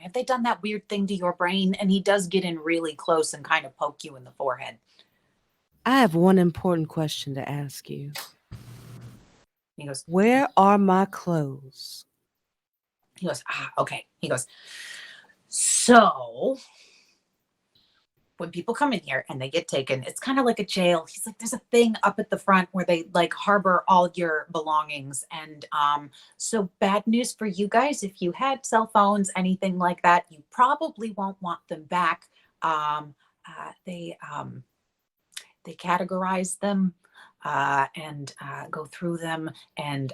Have they done that weird thing to your brain? And he does get in really close and kind of poke you in the forehead. I have one important question to ask you. He goes, where are my clothes? He goes, okay. He goes, so when people come in here and they get taken, it's kind of like a jail. He's like, there's a thing up at the front where they like harbor all your belongings. And so bad news for you guys. If you had cell phones, anything like that, you probably won't want them back. They categorize them and go through them and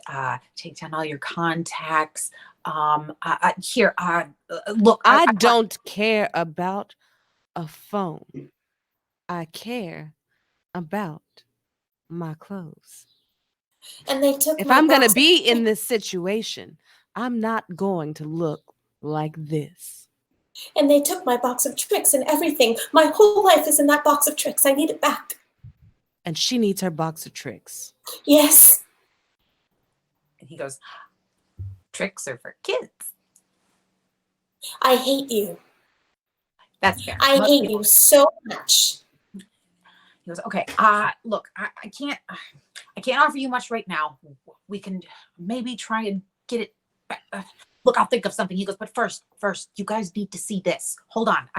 take down all your contacts. Look, I don't care about a phone. I care about my clothes. And they took. If I'm going to be in this situation, I'm not going to look like this. And they took my box of tricks and everything. My whole life is in that box of tricks. I need it back. and she needs her box of tricks. Yes. And he goes, tricks are for kids. I hate you. That's fair. I Most hate people- you so much. He goes, okay, look, I can't offer you much right now. We can maybe try and get it. Look, I'll think of something. He goes, but first, you guys need to see this. Hold on.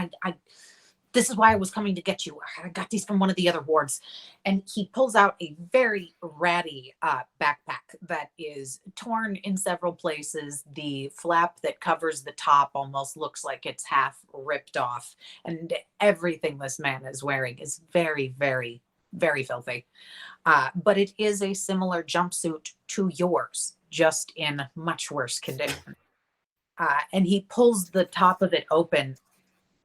This is why I was coming to get you. I got these from one of the other wards. And he pulls out a very ratty backpack that is torn in several places. The flap that covers the top almost looks like it's half ripped off. And everything this man is wearing is very, very, very filthy. But it is a similar jumpsuit to yours, just in much worse condition. And he pulls the top of it open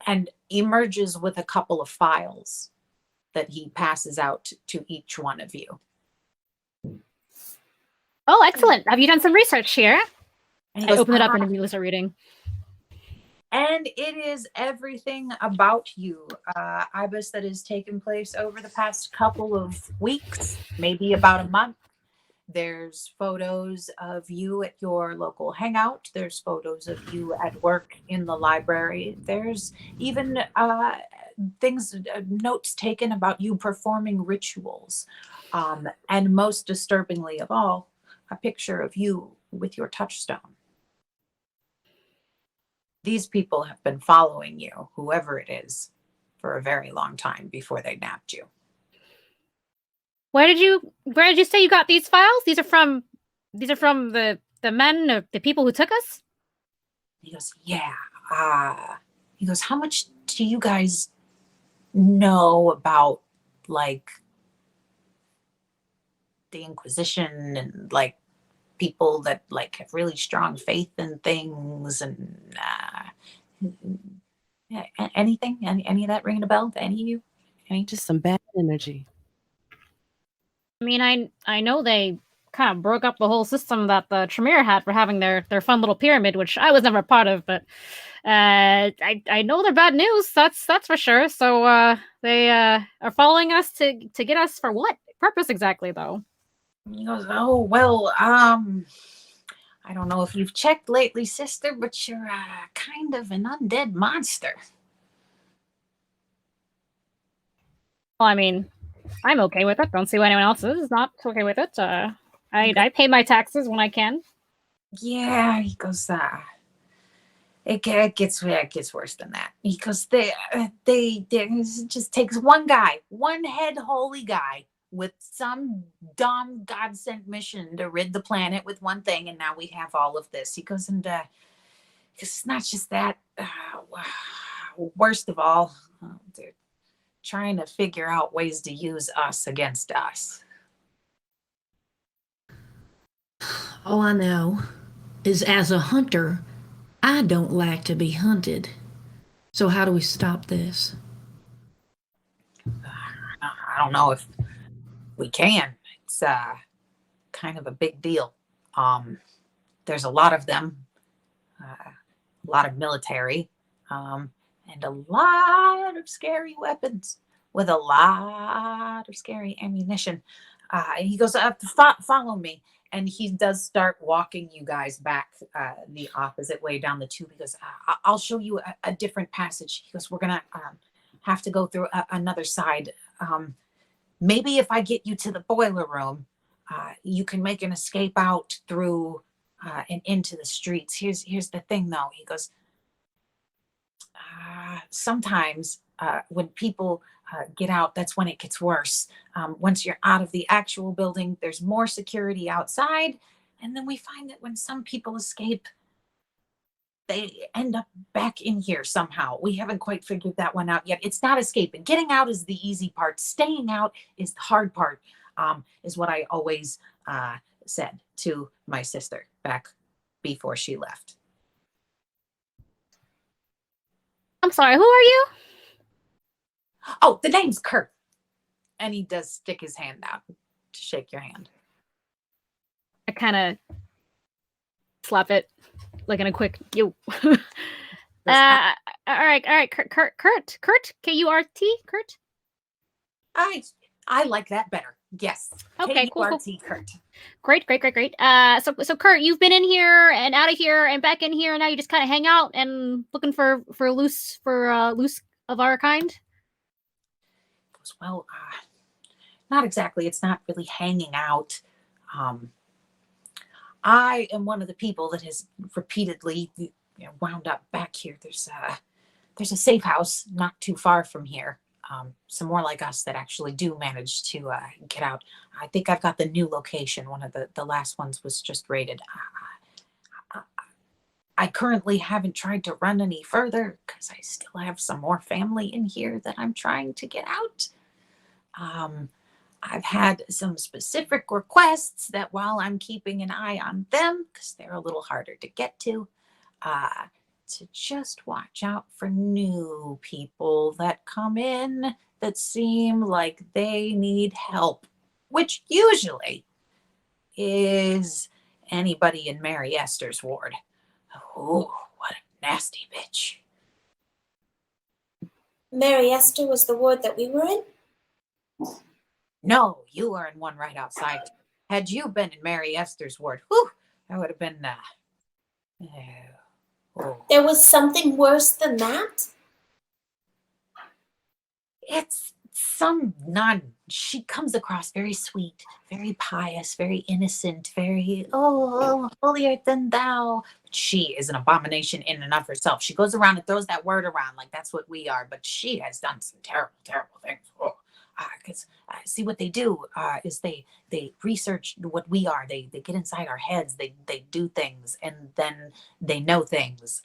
and emerges with a couple of files that he passes out to each one of you. Oh, excellent. Have you done some research here? And he I goes, open it up and immediately start reading. and it is everything about you, Ibis, that has taken place over the past couple of weeks, maybe about a month. There's photos of you at your local hangout. There's photos of you at work in the library. There's even notes taken about you performing rituals. And most disturbingly of all, a picture of you with your touchstone. These people have been following you, whoever it is, for a very long time before they nabbed you. Where did you say you got these files? These are from the men or the people who took us? He goes, yeah. He goes, how much do you guys know about, like, the Inquisition and, like, people that, like, have really strong faith in things and anything? Any of that ringing a bell to any of you? Just some bad energy. I mean, I know they kind of broke up the whole system that the Tremere had for having their fun little pyramid, which I was never a part of, but I know they're bad news. That's for sure. So they are following us to get us for what purpose exactly, though? He goes, oh, well, I don't know if you've checked lately, sister, but you're kind of an undead monster. Well, I mean, I'm okay with it. Don't see why anyone else is not okay with it. I pay my taxes when I can. Yeah, he goes, it gets worse than that. He goes, it just takes one head holy guy with some dumb God-sent mission to rid the planet with one thing, and now we have all of this. He goes, and it's not just that. Worst of all, they're trying to figure out ways to use us against us. All I know is as a hunter, I don't like to be hunted. So how do we stop this? I don't know if we can. It's kind of a big deal. There's a lot of them, a lot of military, and a lot of scary weapons with a lot of scary ammunition. He goes, follow me. And he does start walking you guys back the opposite way down the tube. He goes, I'll show you a different passage. He goes, we're going to have to go through another side. Maybe if I get you to the boiler room, you can make an escape out through and into the streets. Here's the thing, though. He goes, sometimes when people get out, that's when it gets worse. Once you're out of the actual building, there's more security outside. And then we find that when some people escape, they end up back in here somehow. We haven't quite figured that one out yet. It's not escaping. Getting out is the easy part. Staying out is the hard part, is what I always said to my sister back before she left. I'm sorry, who are you? Oh, the name's Kurt. And he does stick his hand out to shake your hand. I kind of slap it like in a quick you. All right, Kurt, K-U-R-T, Kurt. I like that better. Yes. Okay, cool, cool. K-U-R-T, Kurt. Great. So Kurt, you've been in here and out of here and back in here, and now you just kind of hang out and looking for loose of our kind. Well, not exactly. It's not really hanging out. I am one of the people that has repeatedly wound up back here. There's a safe house not too far from here. Some more like us that actually do manage to get out. I think I've got the new location. One of the last ones was just raided. I currently haven't tried to run any further because I still have some more family in here that I'm trying to get out. I've had some specific requests that while I'm keeping an eye on them, because they're a little harder to get to just watch out for new people that come in that seem like they need help, which usually is anybody in Mary Esther's ward. Oh, what a nasty bitch. Mary Esther was the ward that we were in? No, you were in one right outside. Had you been in Mary Esther's ward, whew, that would have been There was something worse than that? It's she comes across very sweet, very pious, very innocent, very, holier than thou. But she is an abomination in and of herself. She goes around and throws that word around like that's what we are. But she has done some terrible, terrible things. Because see what they do is they research what we are. They get inside our heads. They do things, and then they know things,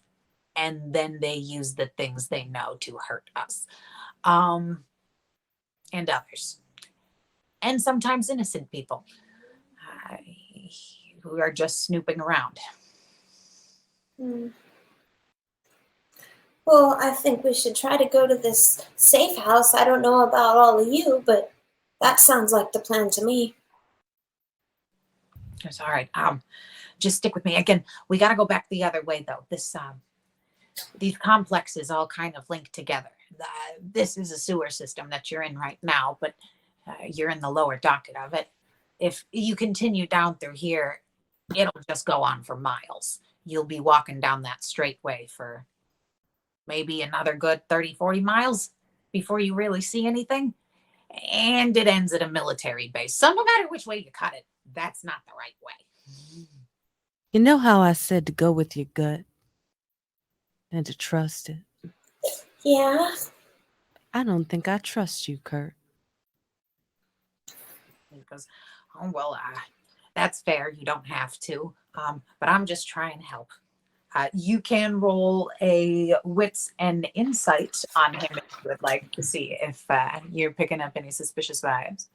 and then they use the things they know to hurt us, and others, and sometimes innocent people who are just snooping around. Well, I think we should try to go to this safe house. I don't know about all of you, but that sounds like the plan to me. It's all right. Just stick with me. Again, we got to go back the other way, though. These complexes all kind of link together. This is a sewer system that you're in right now, but you're in the lower docket of it. If you continue down through here, it'll just go on for miles. You'll be walking down that straight way for maybe another good 30, 40 miles before you really see anything. And it ends at a military base. So no matter which way you cut it, that's not the right way. You know how I said to go with your gut and to trust it? Yeah? I don't think I trust you, Kurt. He goes, oh, well, that's fair. You don't have to. But I'm just trying to help. You can roll a wits and insight on him if you would like to see if you're picking up any suspicious vibes.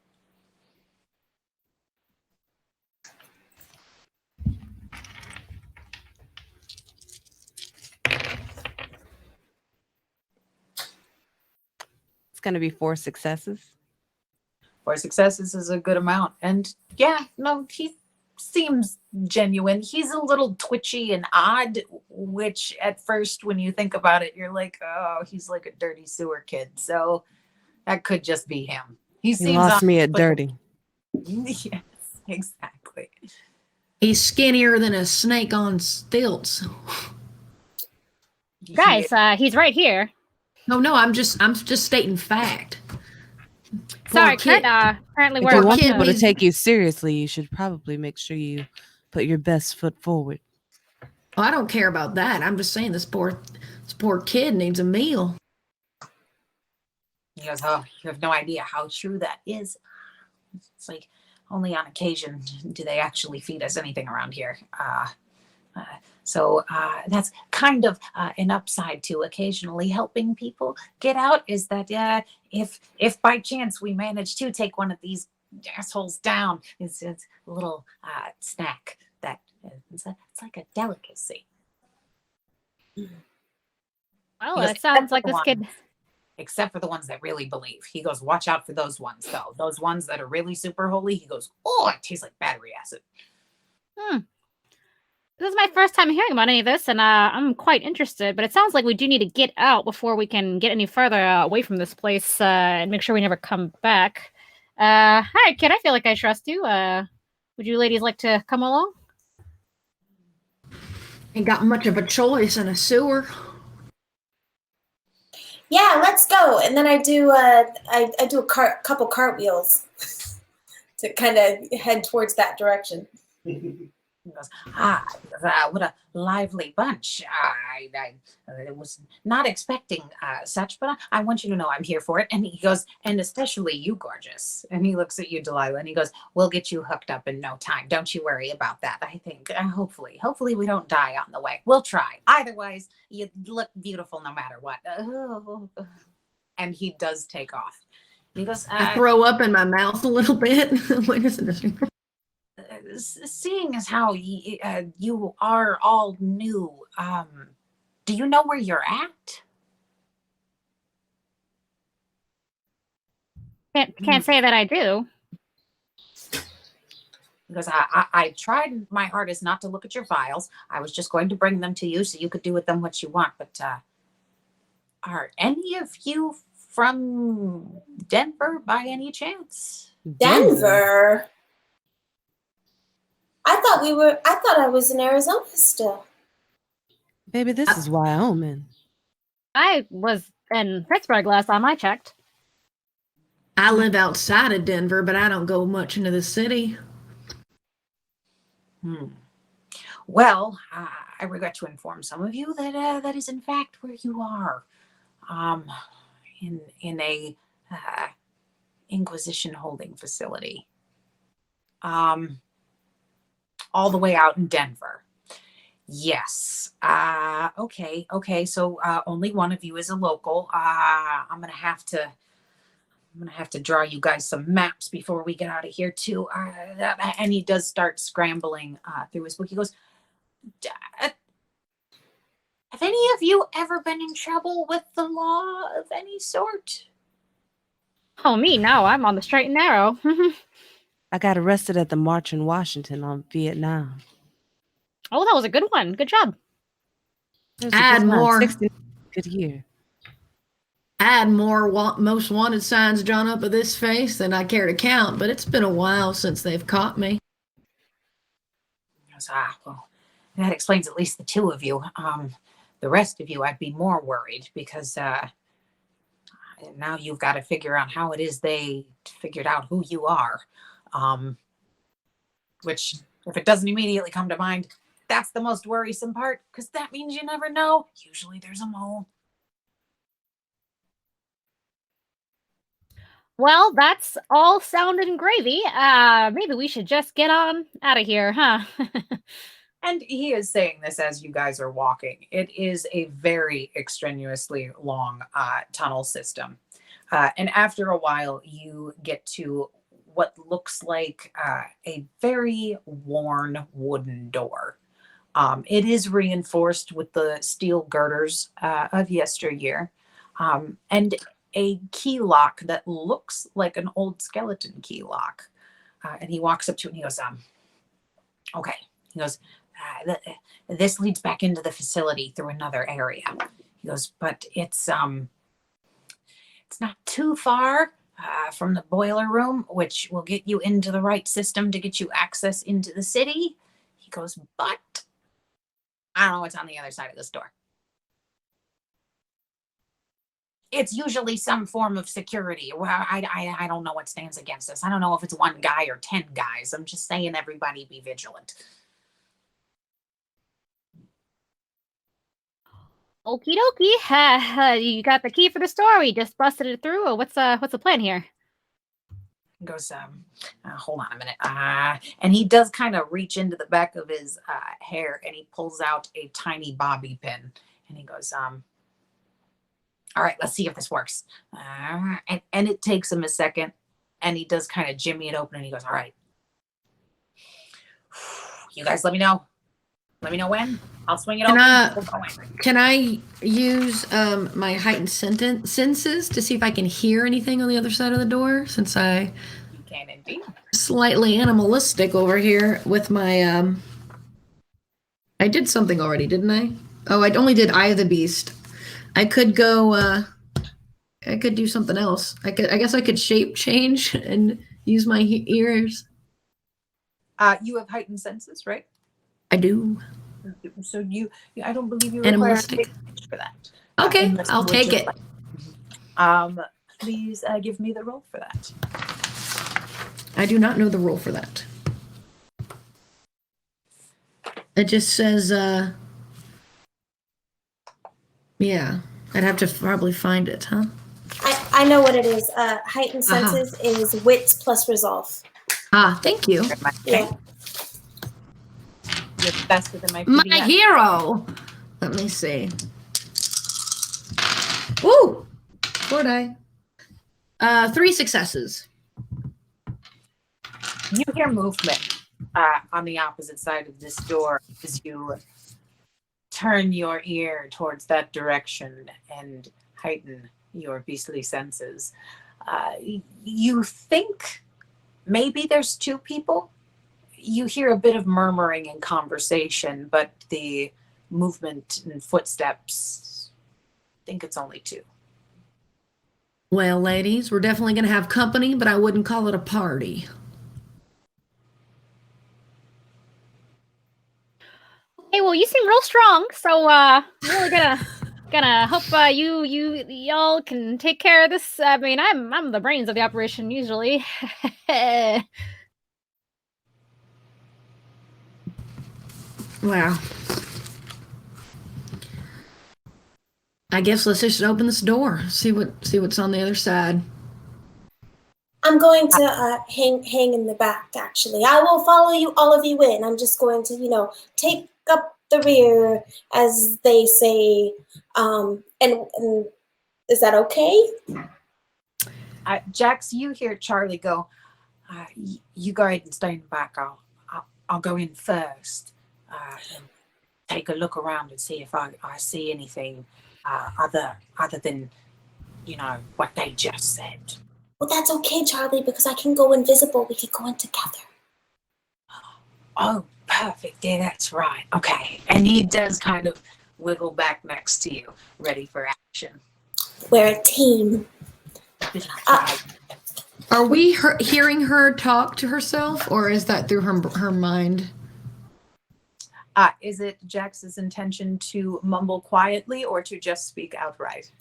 It's going to be 4 successes. 4 successes is a good amount. And yeah, no, he seems genuine. He's a little twitchy and odd, which at first when you think about it, you're like, oh, he's like a dirty sewer kid. So that could just be him. He lost me at dirty. Yes, exactly. He's skinnier than a snake on stilts. Guys, he's right here. No, I'm just stating fact. Sorry, Kurt. Apparently If you want kid people to needs- take you seriously, you should probably make sure you put your best foot forward. Well, I don't care about that. I'm just saying this poor kid needs a meal. He goes, oh, you have no idea how true that is. It's like only on occasion do they actually feed us anything around here. So that's kind of an upside to occasionally helping people get out, is that if by chance we manage to take one of these assholes down, it's a little snack that it's like a delicacy. Well, it sounds like this kid. Except for the ones that really believe. He goes, watch out for those ones, though. Those ones that are really super holy, he goes, oh, it tastes like battery acid. This is my first time hearing about any of this, and I'm quite interested. But it sounds like we do need to get out before we can get any further away from this place and make sure we never come back. Hi, kid. I feel like I trust you. Would you ladies like to come along? Ain't got much of a choice in a sewer. Yeah, let's go. And then I do a couple cartwheels to kind of head towards that direction. He goes, what a lively bunch. I was not expecting such, but I want you to know I'm here for it. And he goes, and especially you, gorgeous. And he looks at you, Delilah, and he goes, we'll get you hooked up in no time. Don't you worry about that. I think, hopefully we don't die on the way. We'll try. Otherwise, you look beautiful no matter what. And he does take off. He goes, I throw up in my mouth a little bit. Like, it's interesting. Seeing as how you are all new, do you know where you're at? Can't say that I do. Because I tried my hardest not to look at your files. I was just going to bring them to you so you could do with them what you want. But are any of you from Denver by any chance? Denver? I thought I was in Arizona still. Baby, this is Wyoming. I was in Pittsburgh last time I checked. I live outside of Denver, but I don't go much into the city. Well, I regret to inform some of you that that is in fact where you are, in a Inquisition holding facility, all the way out in Denver. Yes. Okay. So only one of you is a local. I'm gonna have to draw you guys some maps before we get out of here too. And he does start scrambling through his book. He goes, have any of you ever been in trouble with the law of any sort? Oh, me? No, I'm on the straight and narrow. I got arrested at the March in Washington on Vietnam. Oh, that was a good one. Good job. Add more. 60 good year. Add more most wanted signs drawn up of this face than I care to count, but it's been a while since they've caught me. He goes, well, that explains at least the two of you. The rest of you, I'd be more worried because now you've got to figure out how it is they figured out who you are. Which, if it doesn't immediately come to mind, that's the most worrisome part, because that means you never know. Usually there's a mole. Well, that's all sound and gravy. Maybe we should just get on out of here, huh? And he is saying this as you guys are walking. It is a very extraneously long tunnel system. And after a while, you get to what looks like a very worn wooden door. It is reinforced with the steel girders of yesteryear. And a key lock that looks like an old skeleton key lock. And he walks up to it and he goes, okay. He goes, this leads back into the facility through another area. He goes, but it's not too far from the boiler room, which will get you into the right system to get you access into the city. He goes, but I don't know what's on the other side of this door. It's usually some form of security. Well, I don't know what stands against us. I don't know if it's one guy or 10 guys. I'm just saying everybody be vigilant. Okie dokie. You got the key for the store? We just busted it through. What's the plan here? He goes, hold on a minute. And he does kind of reach into the back of his hair and he pulls out a tiny bobby pin. And he goes, all right, let's see if this works. And it takes him a second. And he does kind of jimmy it open and he goes, all right. You guys let me know. Let me know when. I'll swing it open. Can I use my heightened senses to see if I can hear anything on the other side of the door? Since I can indeed. Slightly animalistic over here with my I did something already, didn't I? Oh, I only did Eye of the Beast. I could go I could do something else. I guess I could shape change and use my ears. You have heightened senses, right? I do. So I don't believe you require a Animalistic. damage for that. Okay, Unless I'll you would take just it. like- please give me the roll for that. I do not know the rule for that. It just says, yeah, I'd have to probably find it, huh? I know what it is. Heightened senses is wits plus resolve. Ah, thank you. Yeah. You're faster than my My PDF. hero. Let me see. Woo! 4 die. 3 successes. You hear movement on the opposite side of this door as you turn your ear towards that direction and heighten your beastly senses. You think maybe there's 2 people. You hear a bit of murmuring and conversation, but the movement and footsteps, I think it's only 2. Well, ladies, we're definitely going to have company, but I wouldn't call it a party. Hey, well, you seem real strong, so I'm really gonna hope y'all can take care of this. I mean, I'm the brains of the operation usually. Wow. I guess let's just open this door. See what's on the other side. I'm going to hang in the back. Actually, I will follow you, all of you in. I'm just going to, take up the rear, as they say. And is that okay? Jax, you hear Charlie go, you go ahead and stay in the back. I'll go in first and take a look around and see if I see anything other than, what they just said. Well, that's okay, Charlie, because I can go invisible. We can go in together. Oh, perfect. Yeah, that's right. Okay. And he does kind of wiggle back next to you, ready for action. We're a team. Are we hearing her talk to herself, or is that through her mind? Is it Jax's intention to mumble quietly or to just speak outright?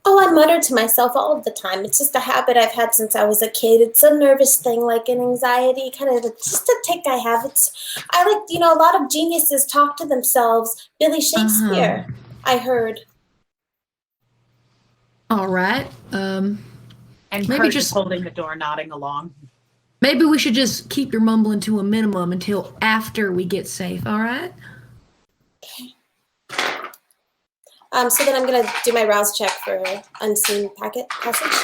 Oh, I mutter to myself all of the time. It's just a habit I've had since I was a kid. It's a nervous thing, like an anxiety, kind of just a tick I have. I like, a lot of geniuses talk to themselves. Billy Shakespeare, I heard. All right. And maybe Kurt just is holding the door, nodding along. Maybe we should just keep your mumbling to a minimum until after we get safe. All right. Okay. So then I'm going to do my rouse check for unseen passage.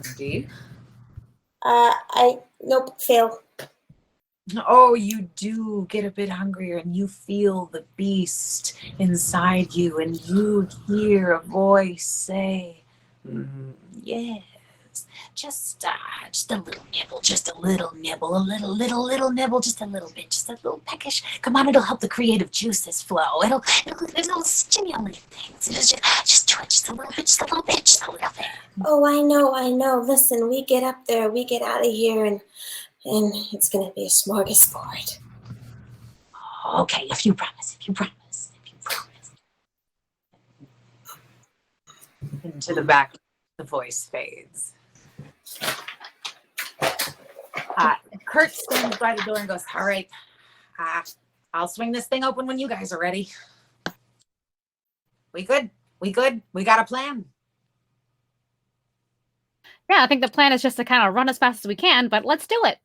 Indeed. Nope, fail. Oh, you do get a bit hungrier and you feel the beast inside you and you hear a voice say, yes, just a little nibble, just a little nibble, a little nibble, just a little bit, just a little peckish. Come on, it'll help the creative juices flow. It'll stimulate things. Just do it, just a little bit, just a little bit, just a little bit. Oh, I know. Listen, we get up there, we get out of here, and it's going to be a smorgasbord. Okay, if you promise. Into the back, the voice fades. Kurt stands by the door and goes, all right, I'll swing this thing open when you guys are ready. We good? We got a plan? Yeah, I think the plan is just to kind of run as fast as we can, but let's do it.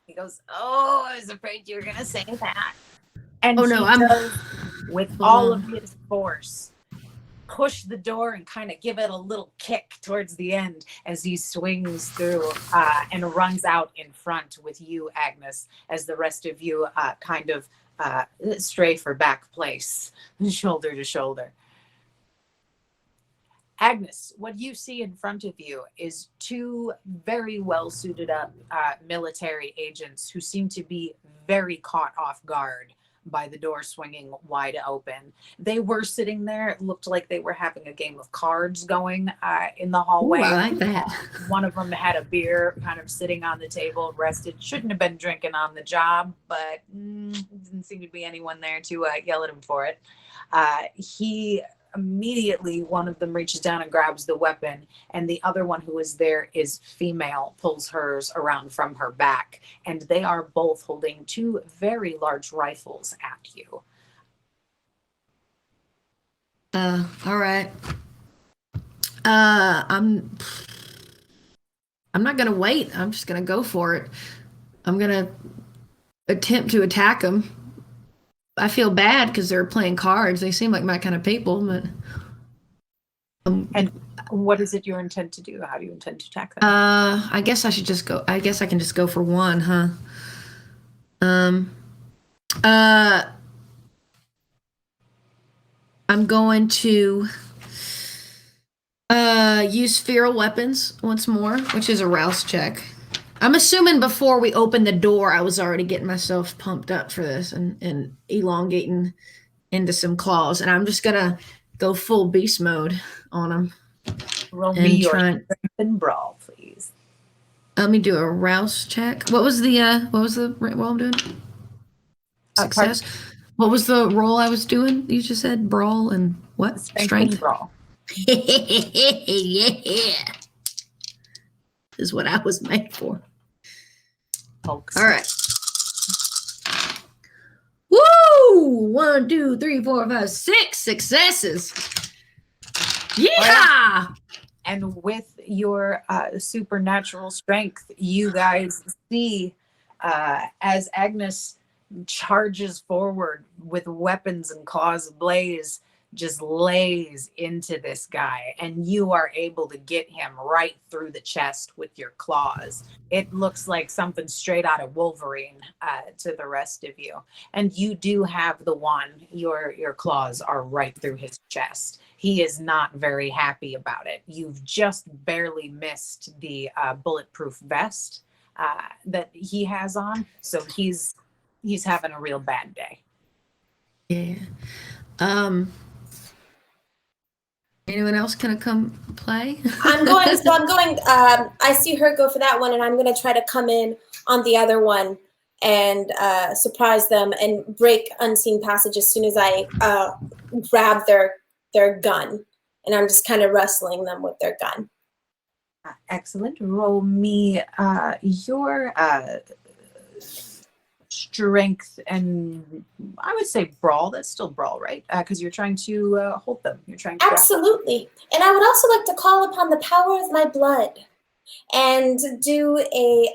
He goes, oh, I was afraid you were going to say that. And does, with all of his force, push the door and kind of give it a little kick towards the end as he swings through and runs out in front with you, Agnes, as the rest of you kind of stray for back place, shoulder to shoulder. Agnes, what you see in front of you is 2 very well suited up military agents who seem to be very caught off guard by the door swinging wide open. They were sitting there. It looked like they were having a game of cards going in the hallway. Ooh, I like that. One of them had a beer kind of sitting on the table, rested. Shouldn't have been drinking on the job, but didn't seem to be anyone there to yell at him for it. He immediately, one of them reaches down and grabs the weapon, and the other one who is there is female, pulls hers around from her back, and they are both holding two very large rifles at you. All right. I'm not gonna wait. I'm just gonna go for it. I'm gonna attempt to attack them. I feel bad because they're playing cards. They seem like my kind of people, but And what is it you intend to do? How do you intend to attack them? I guess I should just go. I guess I can just go for one, huh? I'm going to use feral weapons once more, which is a rouse check. I'm assuming before we opened the door, I was already getting myself pumped up for this and elongating into some claws. And I'm just gonna go full beast mode on them. Roll me your strength and brawl, please. Let me do a rouse check. What was the roll I'm doing? Success. What was the roll I was doing? You just said brawl and what? Strength. And brawl. Yeah. Is what I was made for. Folks. All right. Woo! 1, 2, 3, 4, 5, 6 successes. Yeah! And with your supernatural strength, you guys see as Agnes charges forward with weapons and claws ablaze, just lays into this guy, and you are able to get him right through the chest with your claws. It looks like something straight out of Wolverine to the rest of you. And you do have the one, your claws are right through his chest. He is not very happy about it. You've just barely missed the bulletproof vest that he has on, so he's having a real bad day. Yeah. Anyone else gonna come play? I'm going. I see her go for that one, and I'm going to try to come in on the other one and surprise them and break unseen passage as soon as I grab their gun, and I'm just kind of wrestling them with their gun. Excellent. Roll me your strength and I would say brawl. That's still brawl, right? Because you're trying to hold them. You're trying to Absolutely. And I would also like to call upon the power of my blood and do a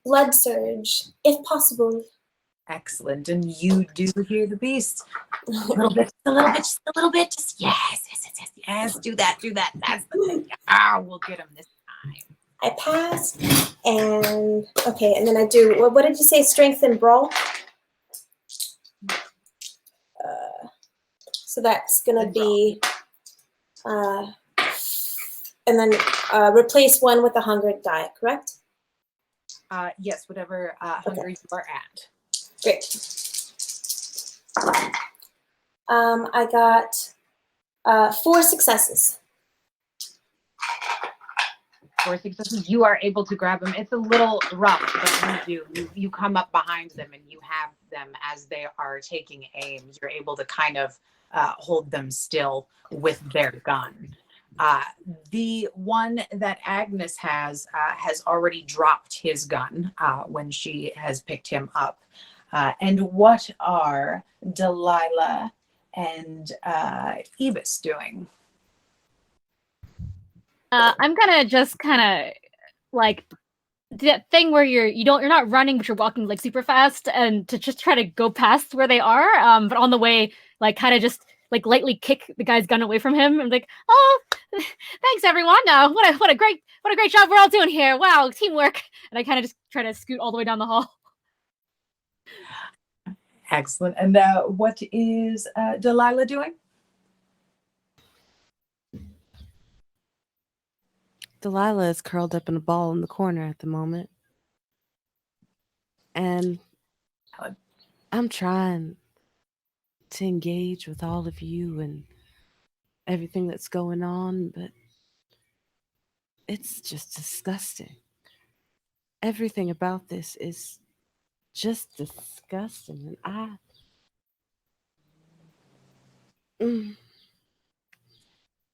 blood surge, if possible. Excellent. And you do hear the beast. A little bit, just a little bit, just a little bit. Just yes. Do that. That's the thing. We'll get him this time. I pass, and okay, and then I do, what did you say, strength and brawl? So that's going to be, and then replace one with a hunger die, correct? Yes, whatever hunger you are at. Great. I got 4 successes. 4 successes. You are able to grab them. It's a little rough, but you come up behind them and you have them as they are taking aim. You're able to kind of hold them still with their gun. The one that Agnes has already dropped his gun when she has picked him up. And what are Delilah and Ebis doing? I'm gonna just kind of like that thing where you're not running, but you're walking like super fast, and to just try to go past where they are. But on the way, like kind of just like lightly kick the guy's gun away from him. I'm like, oh, thanks everyone. What a great job we're all doing here. Wow, teamwork. And I kind of just try to scoot all the way down the hall. Excellent. And what is Delilah doing? Delilah is curled up in a ball in the corner at the moment. And I'm trying to engage with all of you and everything that's going on, but it's just disgusting. Everything about this is just disgusting. And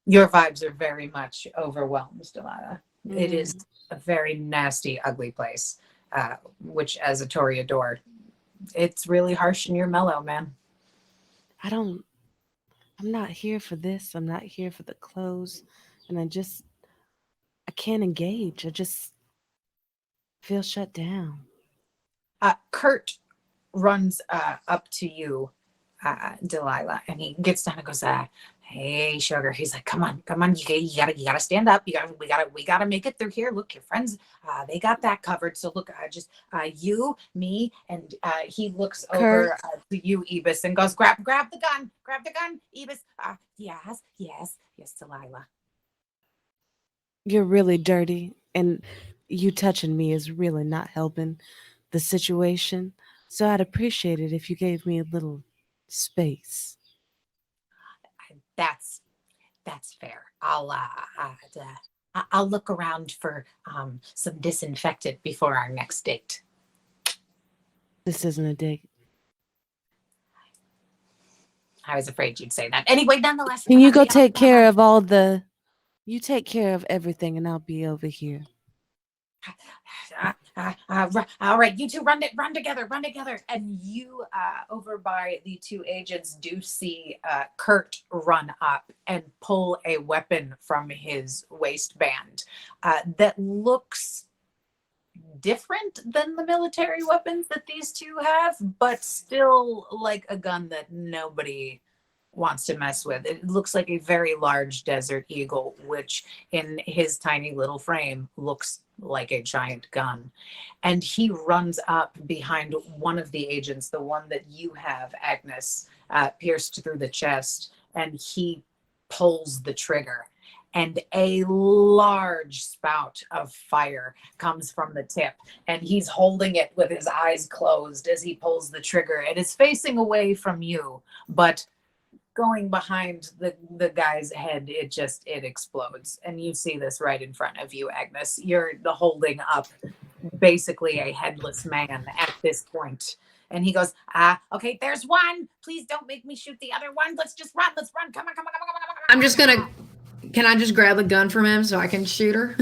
Your vibes are very much overwhelmed, Delilah. It is a very nasty, ugly place, which as a Toreador, it's really harsh and you're mellow, man. I'm not here for this. I'm not here for the clothes. And I can't engage. I just feel shut down. Kurt runs up to you, Delilah, and he gets down and goes, "Hey, sugar." He's like, "Come on, you gotta stand up. We gotta make it through here. Look, your friends, they got that covered. So look, just you, me, and he looks over to you, Ebis, and goes, grab the gun, Ebis. Yes, Delilah. You're really dirty, and you touching me is really not helping the situation. So I'd appreciate it if you gave me a little space. That's fair. I'll look around for some disinfectant before our next date. This isn't a date. I was afraid you'd say that. Anyway, nonetheless. Can you go take care of you take care of everything and I'll be over here. All right, you two run together. And you over by the two agents do see Kurt run up and pull a weapon from his waistband that looks different than the military weapons that these two have, but still like a gun that nobody wants to mess with. It looks like a very large Desert Eagle, which in his tiny little frame looks like a giant gun. And he runs up behind one of the agents, the one that you have, Agnes, pierced through the chest, and he pulls the trigger. And a large spout of fire comes from the tip, and he's holding it with his eyes closed as he pulls the trigger. It is facing away from you, but going behind the guy's head, it explodes. And you see this right in front of you, Agnes. You're holding up basically a headless man at this point. And he goes, okay, there's one. Please don't make me shoot the other one. Let's run. Come on. I'm just gonna, can I just grab the gun from him so I can shoot her?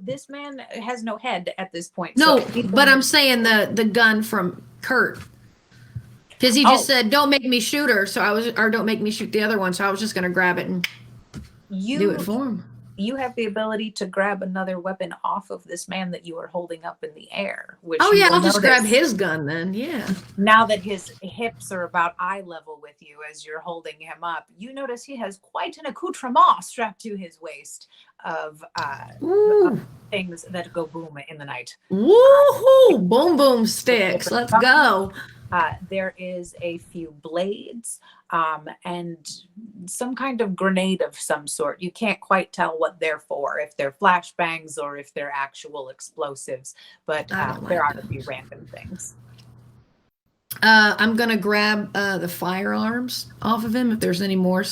This man has no head at this point. No, so but I'm saying the gun from Kurt. Because he just said, don't make me shoot her. Or don't make me shoot the other one. So I was just going to grab it and do it for him. You have the ability to grab another weapon off of this man that you are holding up in the air. I'll just grab his gun then. Yeah. Now that his hips are about eye level with you as you're holding him up, you notice he has quite an accoutrement strapped to his waist of things that go boom in the night. Woohoo! Boom boom sticks. Let's go. There is a few blades and some kind of grenade of some sort. You can't quite tell what they're for, if they're flashbangs or if they're actual explosives, but there are a few random things. I'm going to grab the firearms off of him, if there's any more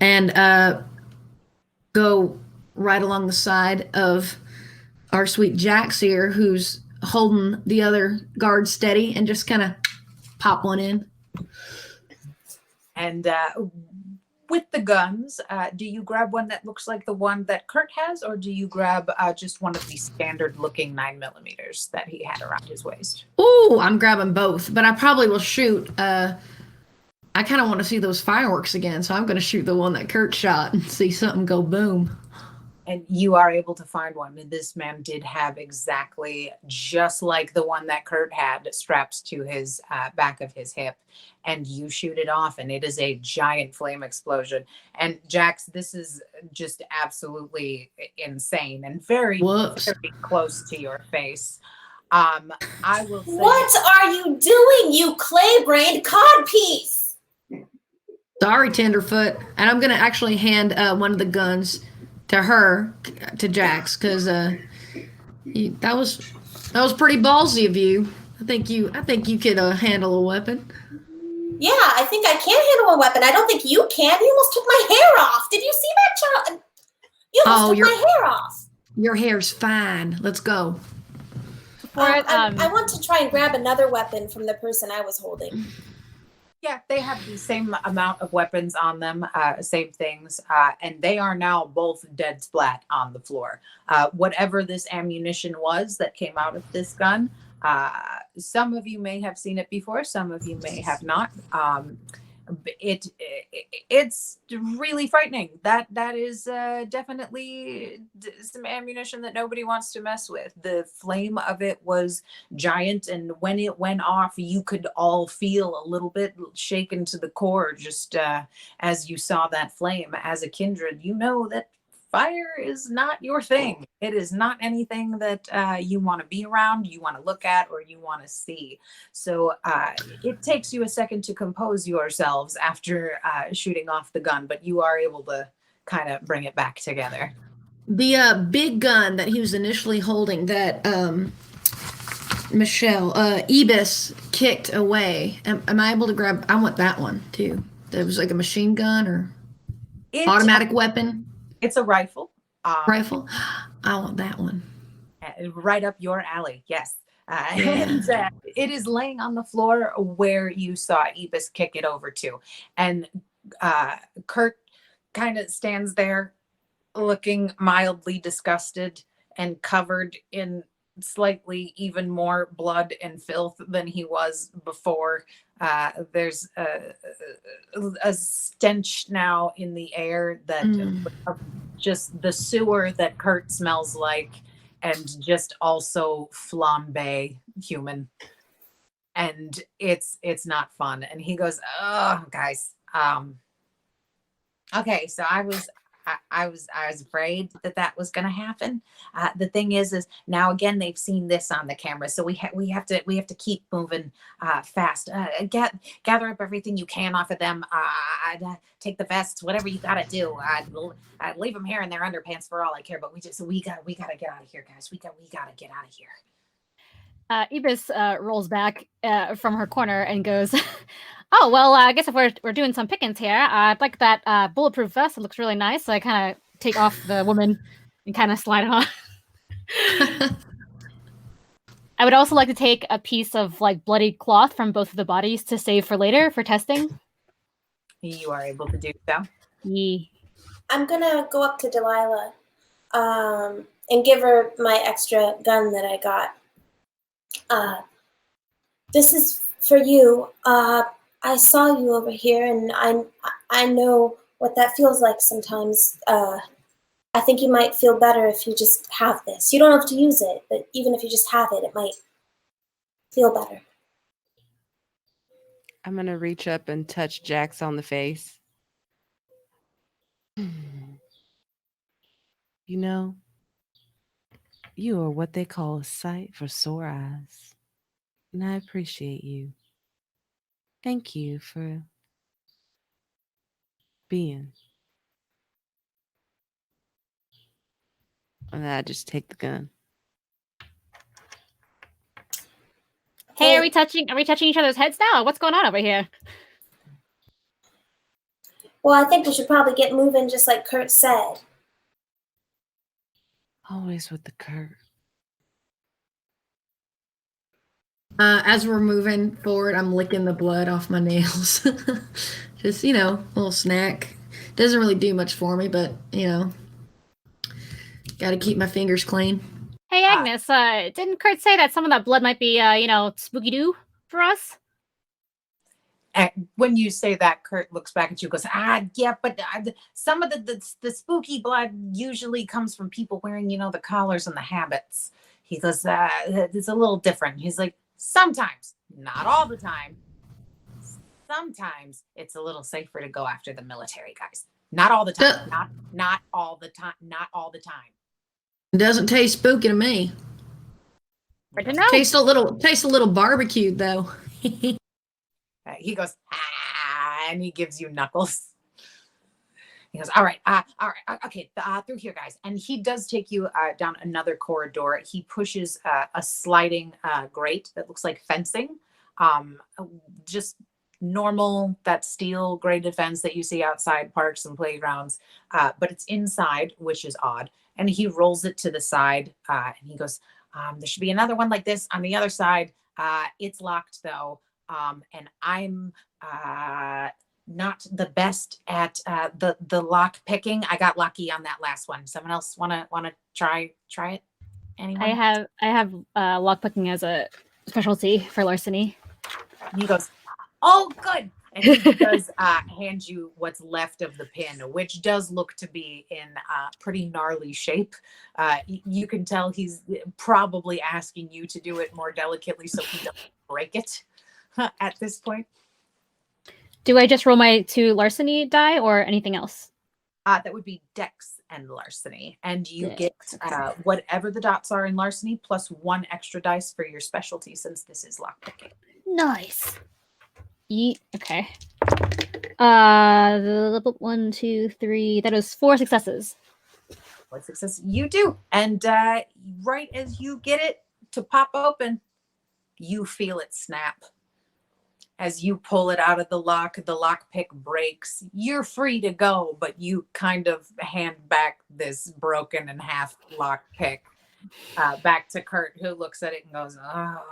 and go right along the side of our sweet Jax here, who's holding the other guard steady, and just kind of pop one in. And with the guns, do you grab one that looks like the one that Kurt has, or do you grab just one of the standard looking 9mm that he had around his waist? Ooh, I'm grabbing both, but I probably will shoot. I kind of want to see those fireworks again, so I'm going to shoot the one that Kurt shot and see something go boom. And you are able to find one. This man did have exactly just like the one that Kurt had, straps to his back of his hip. And you shoot it off, and it is a giant flame explosion. And Jax, this is just absolutely insane and very, very close to your face. I will say, what are you doing, you clay-brained codpiece? Sorry, Tenderfoot. And I'm going to actually hand one of the guns to her, to Jax, because that was pretty ballsy of you. I think you could handle a weapon. Yeah, I think I can handle a weapon. I don't think you can. You almost took my hair off. Did you see that, child? You almost took my hair off. Your hair's fine. Let's go. I want to try and grab another weapon from the person I was holding. Yeah, they have the same amount of weapons on them, same things, and they are now both dead splat on the floor. Whatever this ammunition was that came out of this gun, some of you may have seen it before, some of you may have not. It's really frightening. That is definitely some ammunition that nobody wants to mess with. The flame of it was giant, and when it went off, you could all feel a little bit shaken to the core just as you saw that flame. As a kindred, you know that fire is not your thing. It is not anything that you want to be around, you want to look at, or you want to see. So it takes you a second to compose yourselves after shooting off the gun, but you are able to kind of bring it back together. The big gun that he was initially holding that Ibis kicked away. Am I able to grab? I want that one too. That was like a machine gun or automatic weapon. It's a rifle. Rifle? I want that one. Right up your alley, yes. And it is laying on the floor where you saw Ibis kick it over to. And Kurt kind of stands there looking mildly disgusted and covered in slightly even more blood and filth than he was before. There's a stench now in the air that just the sewer that Kurt smells like, and just also flambe human, and it's not fun. And he goes, "Oh, guys, okay, so I was afraid that was going to happen. The thing is now again they've seen this on the camera, so we have to keep moving fast. Gather up everything you can off of them. Take the vests, whatever you got to do. I'd leave them here in their underpants for all I care. But we got to get out of here, guys. We got to get out of here." Ibis rolls back from her corner and goes, "Oh, well, I guess if we're doing some pickings here, I'd like that bulletproof vest. It looks really nice." So I kind of take off the woman and kind of slide it on. I would also like to take a piece of like bloody cloth from both of the bodies to save for later for testing. You are able to do so. Yeah. I'm gonna go up to Delilah and give her my extra gun that I got. This is for you. I saw you over here, and I know what that feels like sometimes. I think you might feel better if you just have this. You don't have to use it, but even if you just have it, it might feel better. I'm going to reach up and touch Jax on the face. You know, you are what they call a sight for sore eyes. And I appreciate you. Thank you for being. And then I just take the gun. Hey, are we touching each other's heads now? What's going on over here? Well, I think we should probably get moving, just like Kurt said. Always with the Kurt. As we're moving forward, I'm licking the blood off my nails. Just, a little snack. Doesn't really do much for me, but, got to keep my fingers clean. Hey, Agnes, didn't Kurt say that some of that blood might be, spooky-doo for us? When you say that, Kurt looks back at you and goes, yeah, but some of the spooky blood usually comes from people wearing, the collars and the habits. He goes, it's a little different. He's like, sometimes, not all the time. Sometimes it's a little safer to go after the military guys. Not all the time. Not all the time. Not all the time. It doesn't taste spooky to me. I don't know. Tastes a little barbecued though. He goes, and he gives you knuckles. He goes, all right, okay, through here, guys. And he does take you down another corridor. He pushes a sliding grate that looks like fencing, just normal, that steel grated fence that you see outside parks and playgrounds, but it's inside, which is odd. And he rolls it to the side, and he goes, there should be another one like this on the other side. It's locked though, and I'm not the best at the lock picking. I got lucky on that last one. Someone else wanna try it? Anyone? I have lock picking as a specialty for larceny. He goes, oh, good. And he does hand you what's left of the pin, which does look to be in pretty gnarly shape. You can tell he's probably asking you to do it more delicately so he doesn't break it at this point. Do I just roll my 2 larceny die or anything else? That would be dex and larceny. And you get whatever the dots are in larceny plus 1 extra dice for your specialty since this is lockpicking. Nice. Okay. 1, 2, 3. That is 4 successes. 4 successes. You do. And right as you get it to pop open, you feel it snap. As you pull it out of the lockpick breaks. You're free to go, but you kind of hand back this broken in half lockpick back to Kurt, who looks at it and goes, oh,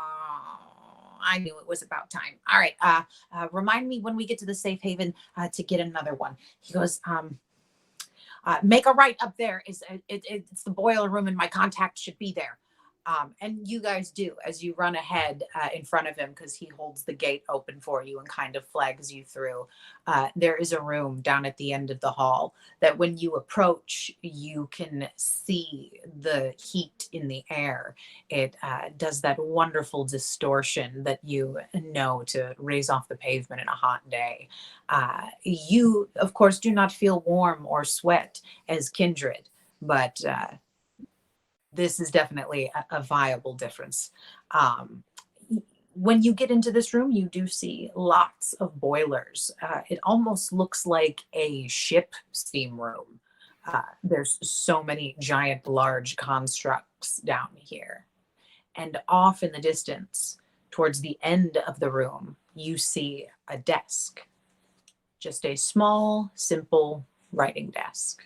I knew it was about time. All right. Remind me when we get to the safe haven to get another one. He goes, make a right up there. It's the boiler room and my contact should be there. And you guys do as you run ahead in front of him because he holds the gate open for you and kind of flags you through. There is a room down at the end of the hall that when you approach, you can see the heat in the air. It does that wonderful distortion that you know to raise off the pavement in a hot day. You, of course, do not feel warm or sweat as kindred, but this is definitely a viable difference. When you get into this room, you do see lots of boilers. It almost looks like a ship steam room. There's so many giant, large constructs down here. And off in the distance, towards the end of the room, you see a desk. Just a small, simple writing desk.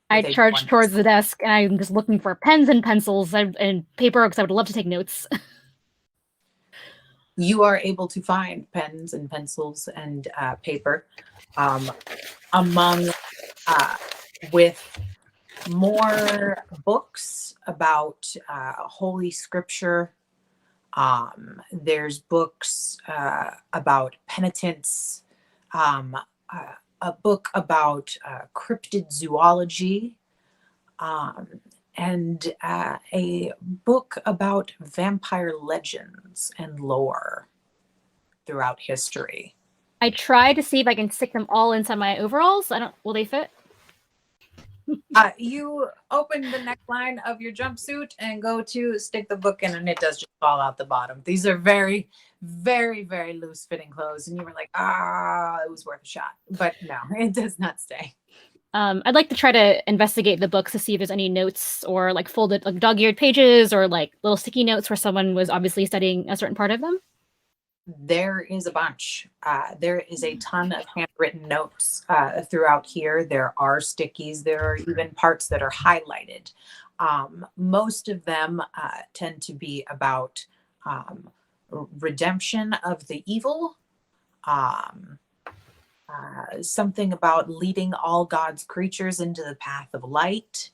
I charge towards the desk, and I'm just looking for pens and pencils and paper because I would love to take notes. You are able to find pens and pencils and paper among with more books about Holy Scripture. There's books about penitence, a book about cryptid zoology, and a book about vampire legends and lore throughout history. I try to see if I can stick them all inside my overalls. Will they fit? You open the neckline of your jumpsuit and go to stick the book in, and it does just fall out the bottom. These are very, very, very loose fitting clothes. And you were like, it was worth a shot. But no, it does not stay. I'd like to try to investigate the books to see if there's any notes or like folded, like dog-eared pages or like little sticky notes where someone was obviously studying a certain part of them. There is a bunch. There is a ton of handwritten notes throughout here. There are stickies. There are even parts that are highlighted. Most of them tend to be about redemption of the evil, something about leading all God's creatures into the path of light.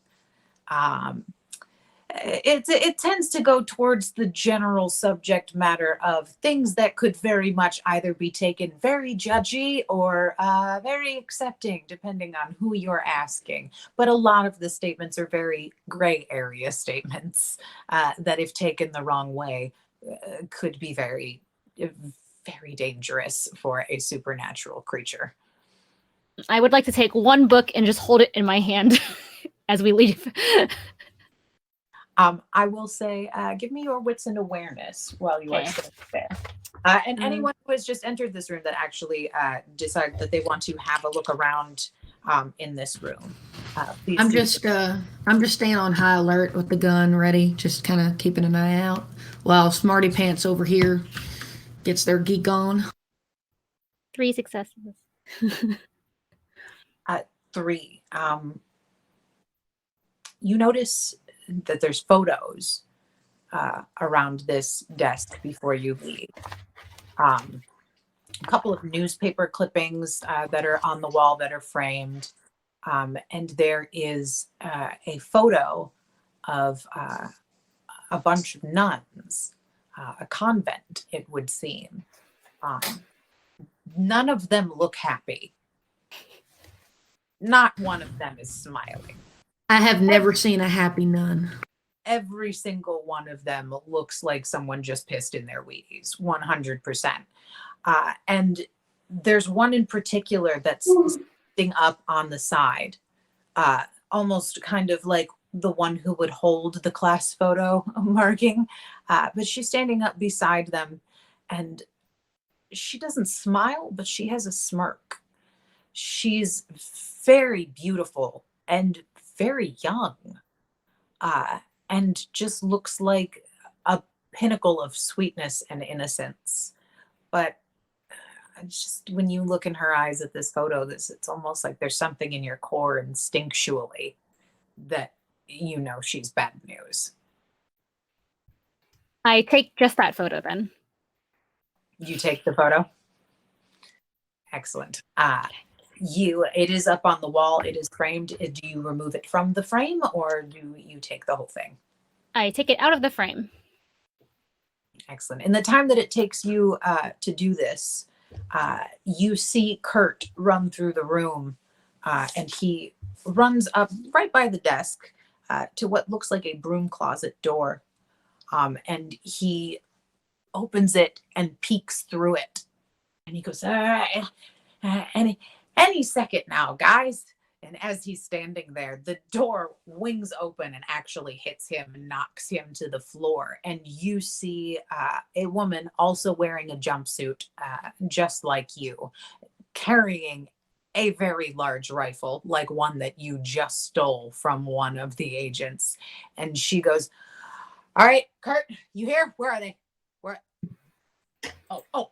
It tends to go towards the general subject matter of things that could very much either be taken very judgy or very accepting, depending on who you're asking. But a lot of the statements are very gray area statements that, if taken the wrong way, could be very, very dangerous for a supernatural creature. I would like to take one book and just hold it in my hand as we leave. I will say, give me your wits and awareness while you are sitting there. And anyone who has just entered this room that actually decided that they want to have a look around in this room. Please I'm do. just staying on high alert with the gun ready, just kind of keeping an eye out while Smarty Pants over here gets their geek on. 3 successes. 3. You notice that there's photos around this desk before you leave. A couple of newspaper clippings that are on the wall that are framed. And there is a photo of a bunch of nuns, a convent, it would seem. None of them look happy. Not one of them is smiling. I have never seen a happy nun. Every single one of them looks like someone just pissed in their Wheaties, 100%. And there's one in particular that's sitting up on the side, almost kind of like the one who would hold the class photo marking. But she's standing up beside them, and she doesn't smile, but she has a smirk. She's very beautiful and very young, and just looks like a pinnacle of sweetness and innocence. But just when you look in her eyes at this photo, it's almost like there's something in your core instinctually that you know she's bad news. I take just that photo then. You take the photo? Excellent. It is up on the wall. It is framed. Do you remove it from the frame, or do you take the whole thing? I take it out of the frame. Excellent. In the time that it takes you to do this, you see Kurt run through the room, and he runs up right by the desk to what looks like a broom closet door, and he opens it and peeks through it, and he goes, any second now, guys. And as he's standing there, the door wings open and actually hits him and knocks him to the floor. And you see a woman also wearing a jumpsuit, just like you, carrying a very large rifle, like one that you just stole from one of the agents. And she goes, "All right, Kurt, you here? Where are they? Where? Oh.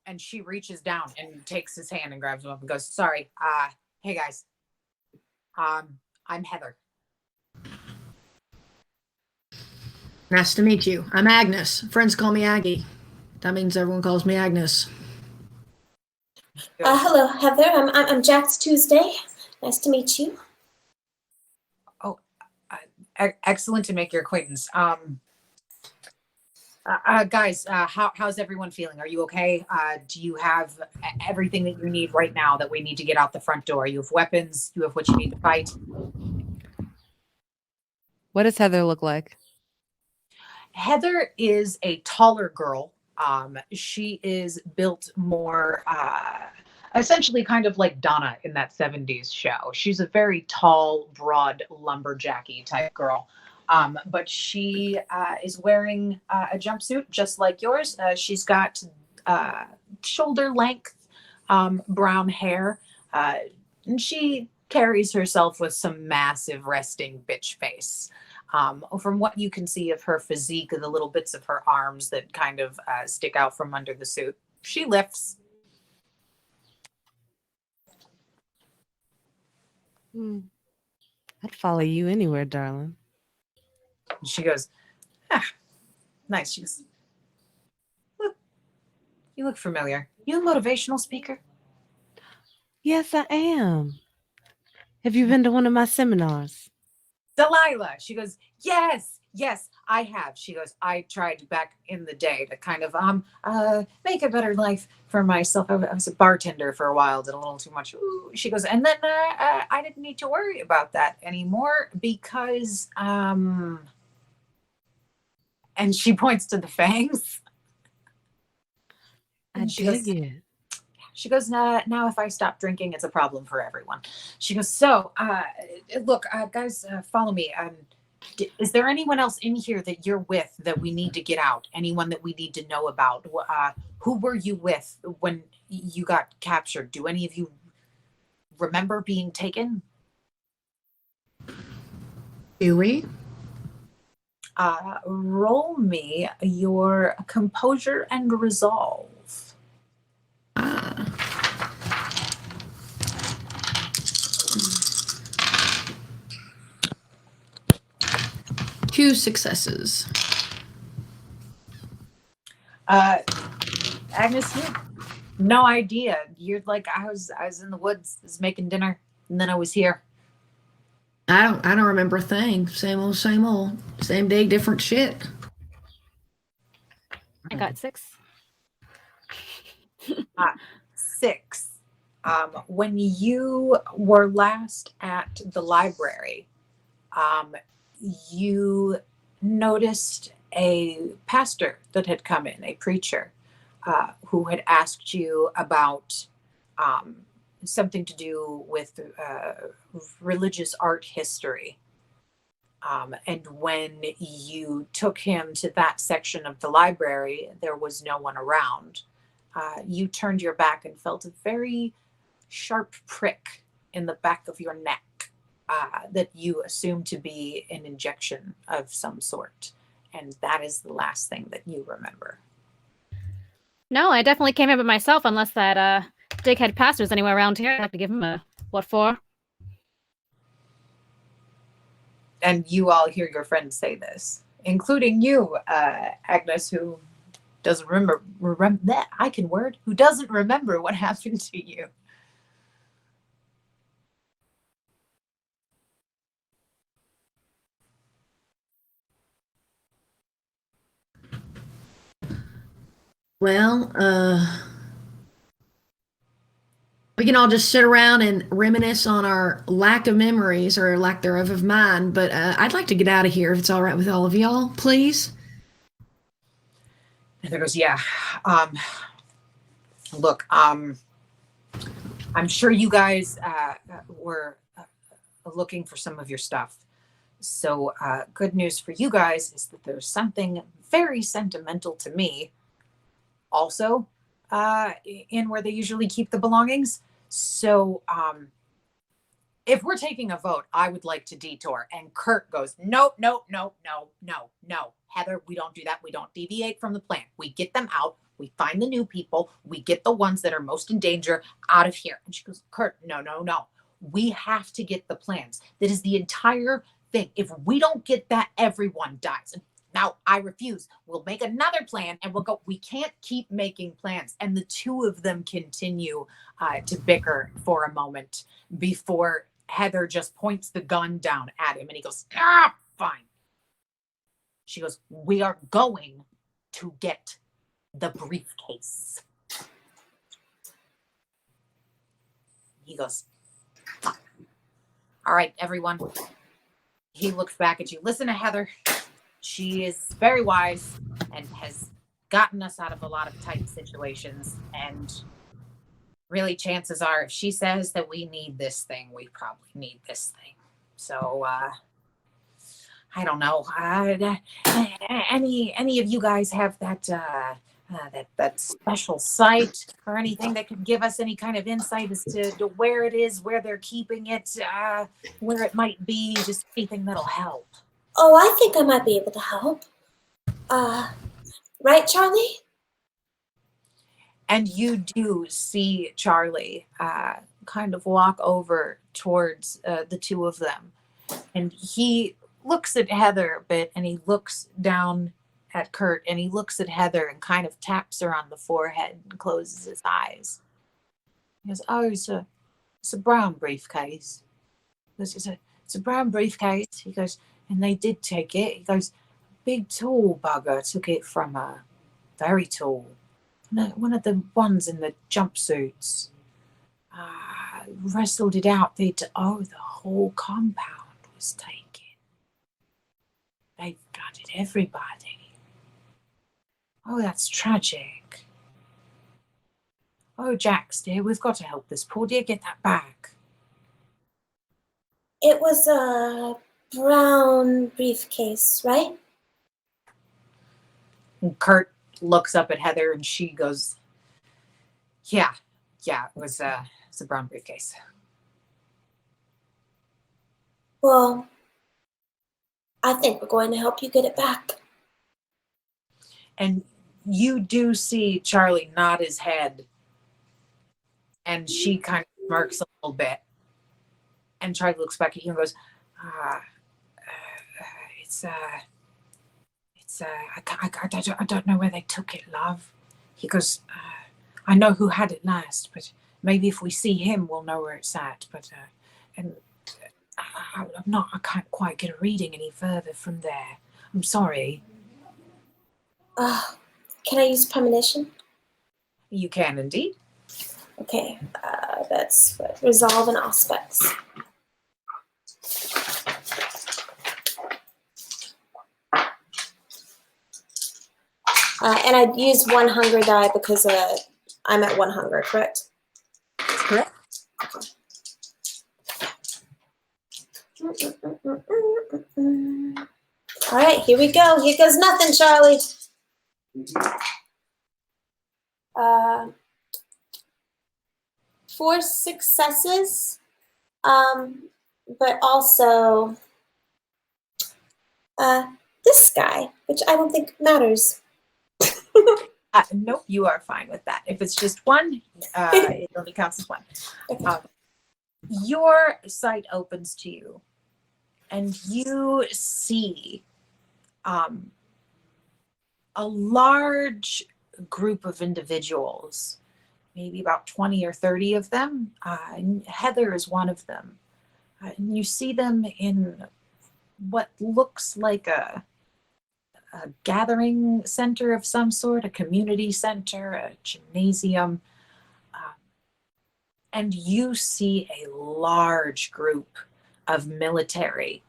And she reaches down and takes his hand and grabs him up and goes, "Sorry. Hey guys. I'm Heather." Nice to meet you. I'm Agnes. Friends call me Aggie. That means everyone calls me Agnes. Hello, Heather. I'm Jax Tuesday. Nice to meet you. Oh, excellent to make your acquaintance. Guys, how's everyone feeling? Are you okay? Do you have everything that you need right now that we need to get out the front door? You have weapons. You have what you need to fight. What does Heather look like? Heather is a taller girl. She is built more, essentially kind of like Donna in that 70s show. She's a very tall, broad, lumberjacky type girl. But she is wearing a jumpsuit just like yours. She's got shoulder length brown hair. And she carries herself with some massive resting bitch face. From what you can see of her physique, the little bits of her arms that kind of stick out from under the suit, she lifts. I'd follow you anywhere, darling. She goes, nice. She goes, "Look, you look familiar. You a motivational speaker?" Yes, I am. Have you been to one of my seminars? Delilah. She goes, yes, I have. She goes, I tried back in the day to kind of make a better life for myself. I was a bartender for a while, did a little too much. Ooh. She goes, and then I didn't need to worry about that anymore because and she points to the fangs. And she goes, it. She goes, now if I stop drinking, it's a problem for everyone. She goes, so, look, guys, follow me. Is there anyone else in here that you're with that we need to get out? Anyone that we need to know about? Who were you with when you got captured? Do any of you remember being taken? Do we? Roll me your composure and resolve. Two successes. Agnes, you have no idea. You're like, I was in the woods, was making dinner, and then I was here. I don't remember a thing. Same old, same old. Same day, different shit. I got 6. 6. When you were last at the library, you noticed a pastor that had come in, a preacher, who had asked you about something to do with religious art history. And when you took him to that section of the library, there was no one around. You turned your back and felt a very sharp prick in the back of your neck that you assumed to be an injection of some sort. And that is the last thing that you remember. No, I definitely came here by myself, unless that dickhead pastor's anywhere around here. I'd have to give him a what for? And you all hear your friends say this, including you, Agnes, who doesn't remember that I can word, who doesn't remember what happened to you. Well, we can all just sit around and reminisce on our lack of memories or lack thereof of mine, but I'd like to get out of here if it's all right with all of y'all, please. And there goes, yeah. Look, I'm sure you guys were looking for some of your stuff. So good news for you guys is that there's something very sentimental to me also in where they usually keep the belongings. So if we're taking a vote, I would like to detour. And Kurt goes, no. Heather, we don't do that. We don't deviate from the plan. We get them out. We find the new people. We get the ones that are most in danger out of here. And she goes, Kurt, no. We have to get the plans. That is the entire thing. If we don't get that, everyone dies. And now I refuse. We'll make another plan and we'll go. We can't keep making plans. And the two of them continue to bicker for a moment before Heather just points the gun down at him and he goes, fine. She goes, we are going to get the briefcase. He goes, fuck. All right, everyone. He looks back at you. Listen to Heather. She is very wise and has gotten us out of a lot of tight situations. And really, chances are, if she says that we need this thing, we probably need this thing. So, I don't know. Any of you guys have that that special site or anything that could give us any kind of insight as to where it is, where they're keeping it, where it might be, just anything that'll help? Oh, I think I might be able to help. Right, Charlie? And you do see Charlie kind of walk over towards the two of them. And he looks at Heather a bit, and he looks down at Kurt, and he looks at Heather and kind of taps her on the forehead and closes his eyes. He goes, oh, it's a brown briefcase. He goes, it's a brown briefcase. He goes, and they did take it. He goes, big tall bugger took it from her. Very tall. One of the ones in the jumpsuits wrestled it out. The whole compound was taken. They've gutted everybody. Oh, that's tragic. Oh, Jax, dear, we've got to help this poor dear get that back. It was a brown briefcase, right? And Kurt looks up at Heather and she goes, yeah, it was a brown briefcase. Well, I think we're going to help you get it back. And you do see Charlie nod his head, and she kind of smirks a little bit. And Charlie looks back at you and goes, I don't know where they took it, love. He goes, I know who had it last, but maybe if we see him, we'll know where it's at. But I can't quite get a reading any further from there. I'm sorry. Can I use premonition? You can indeed. Okay, that's what, resolve and aspects. And I use one hunger die because I'm at one hunger, correct? Correct. All right, here we go. Here goes nothing, Charlie. 4 successes, but also this guy, which I don't think matters. Nope, you are fine with that. If it's just one, it only counts as one. Okay. Your sight opens to you, and you see a large group of individuals, maybe about 20 or 30 of them. And Heather is one of them. And you see them in what looks like a gathering center of some sort, a community center, a gymnasium. And you see a large group of military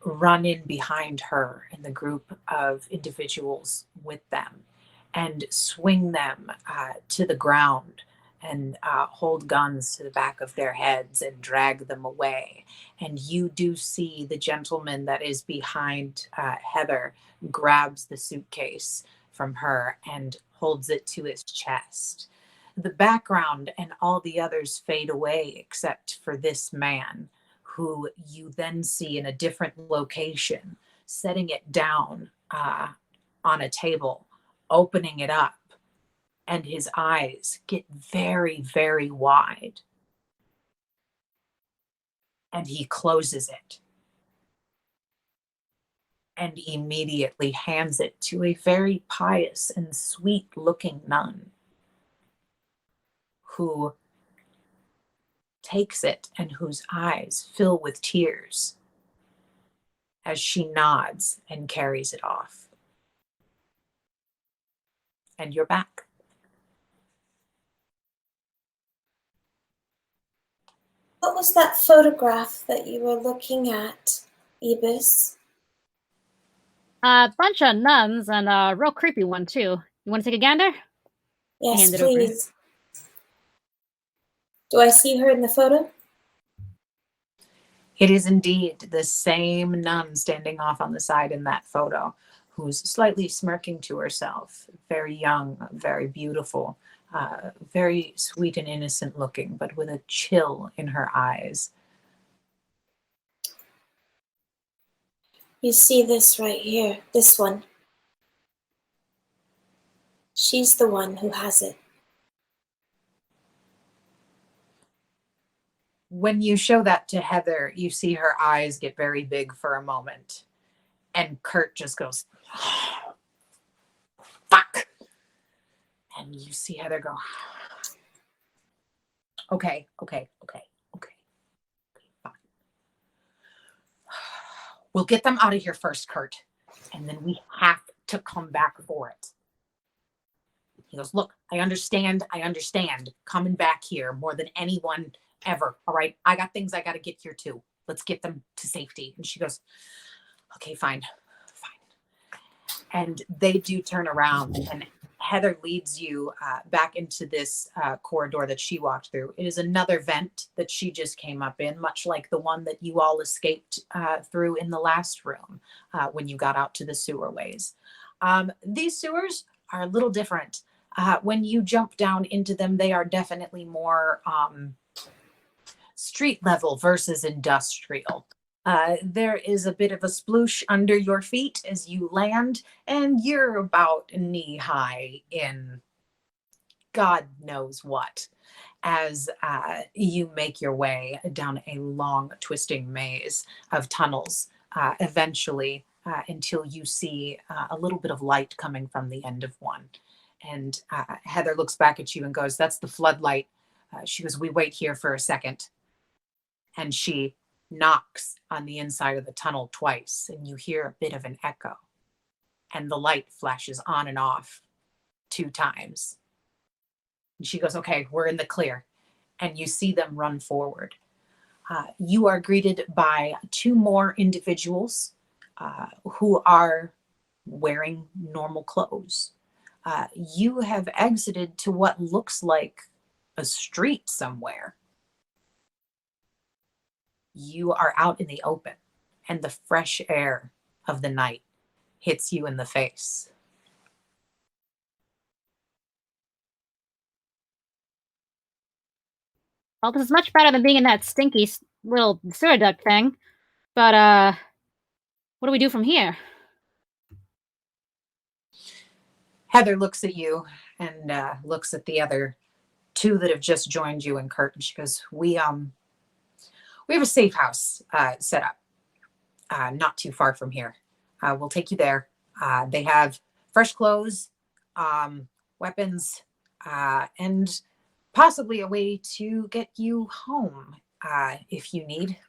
run in behind her and the group of individuals with them and swing them to the ground and hold guns to the back of their heads and drag them away. And you do see the gentleman that is behind Heather grabs the suitcase from her and holds it to his chest. The background and all the others fade away except for this man, who you then see in a different location, setting it down on a table, opening it up, and his eyes get very, very wide. And he closes it and immediately hands it to a very pious and sweet-looking nun, who takes it and whose eyes fill with tears as she nods and carries it off. And you're back. What was that photograph that you were looking at, Ibis? A bunch of nuns and a real creepy one too. You want to take a gander? Yes, Hand it over. please. Do I see her in the photo? It is indeed the same nun standing off on the side in that photo, who's slightly smirking to herself. Very young, very beautiful, very sweet and innocent looking, but with a chill in her eyes. You see this right here, this one. She's the one who has it. When you show that to Heather, you see her eyes get very big for a moment. And Kurt just goes, oh, fuck. And you see Heather go, okay, fine. We'll get them out of here first, Kurt. And then we have to come back for it. He goes, look, I understand. Coming back here more than anyone ever. All right. I got things I got to get here too. Let's get them to safety. And she goes, okay, fine. And they do turn around, and Heather leads you back into this corridor that she walked through. It is another vent that she just came up in, much like the one that you all escaped through in the last room when you got out to the sewerways. These sewers are a little different. When you jump down into them, they are definitely more street level versus industrial. There is a bit of a sploosh under your feet as you land, and you're about knee high in God knows what as you make your way down a long, twisting maze of tunnels, eventually until you see a little bit of light coming from the end of one. And Heather looks back at you and goes, "That's the floodlight." She goes, "We wait here for a second." And she knocks on the inside of the tunnel twice, and you hear a bit of an echo. And the light flashes on and off 2 times. And she goes, "Okay, we're in the clear." And you see them run forward. You are greeted by 2 more individuals who are wearing normal clothes. You have exited to what looks like a street somewhere. You are out in the open, and the fresh air of the night hits you in the face. Well, this is much better than being in that stinky little sewer duct thing. But, what do we do from here? Heather looks at you and looks at the other 2 that have just joined you and Kurt, and she goes, we have a safe house set up not too far from here. We'll take you there. They have fresh clothes, weapons, and possibly a way to get you home if you need.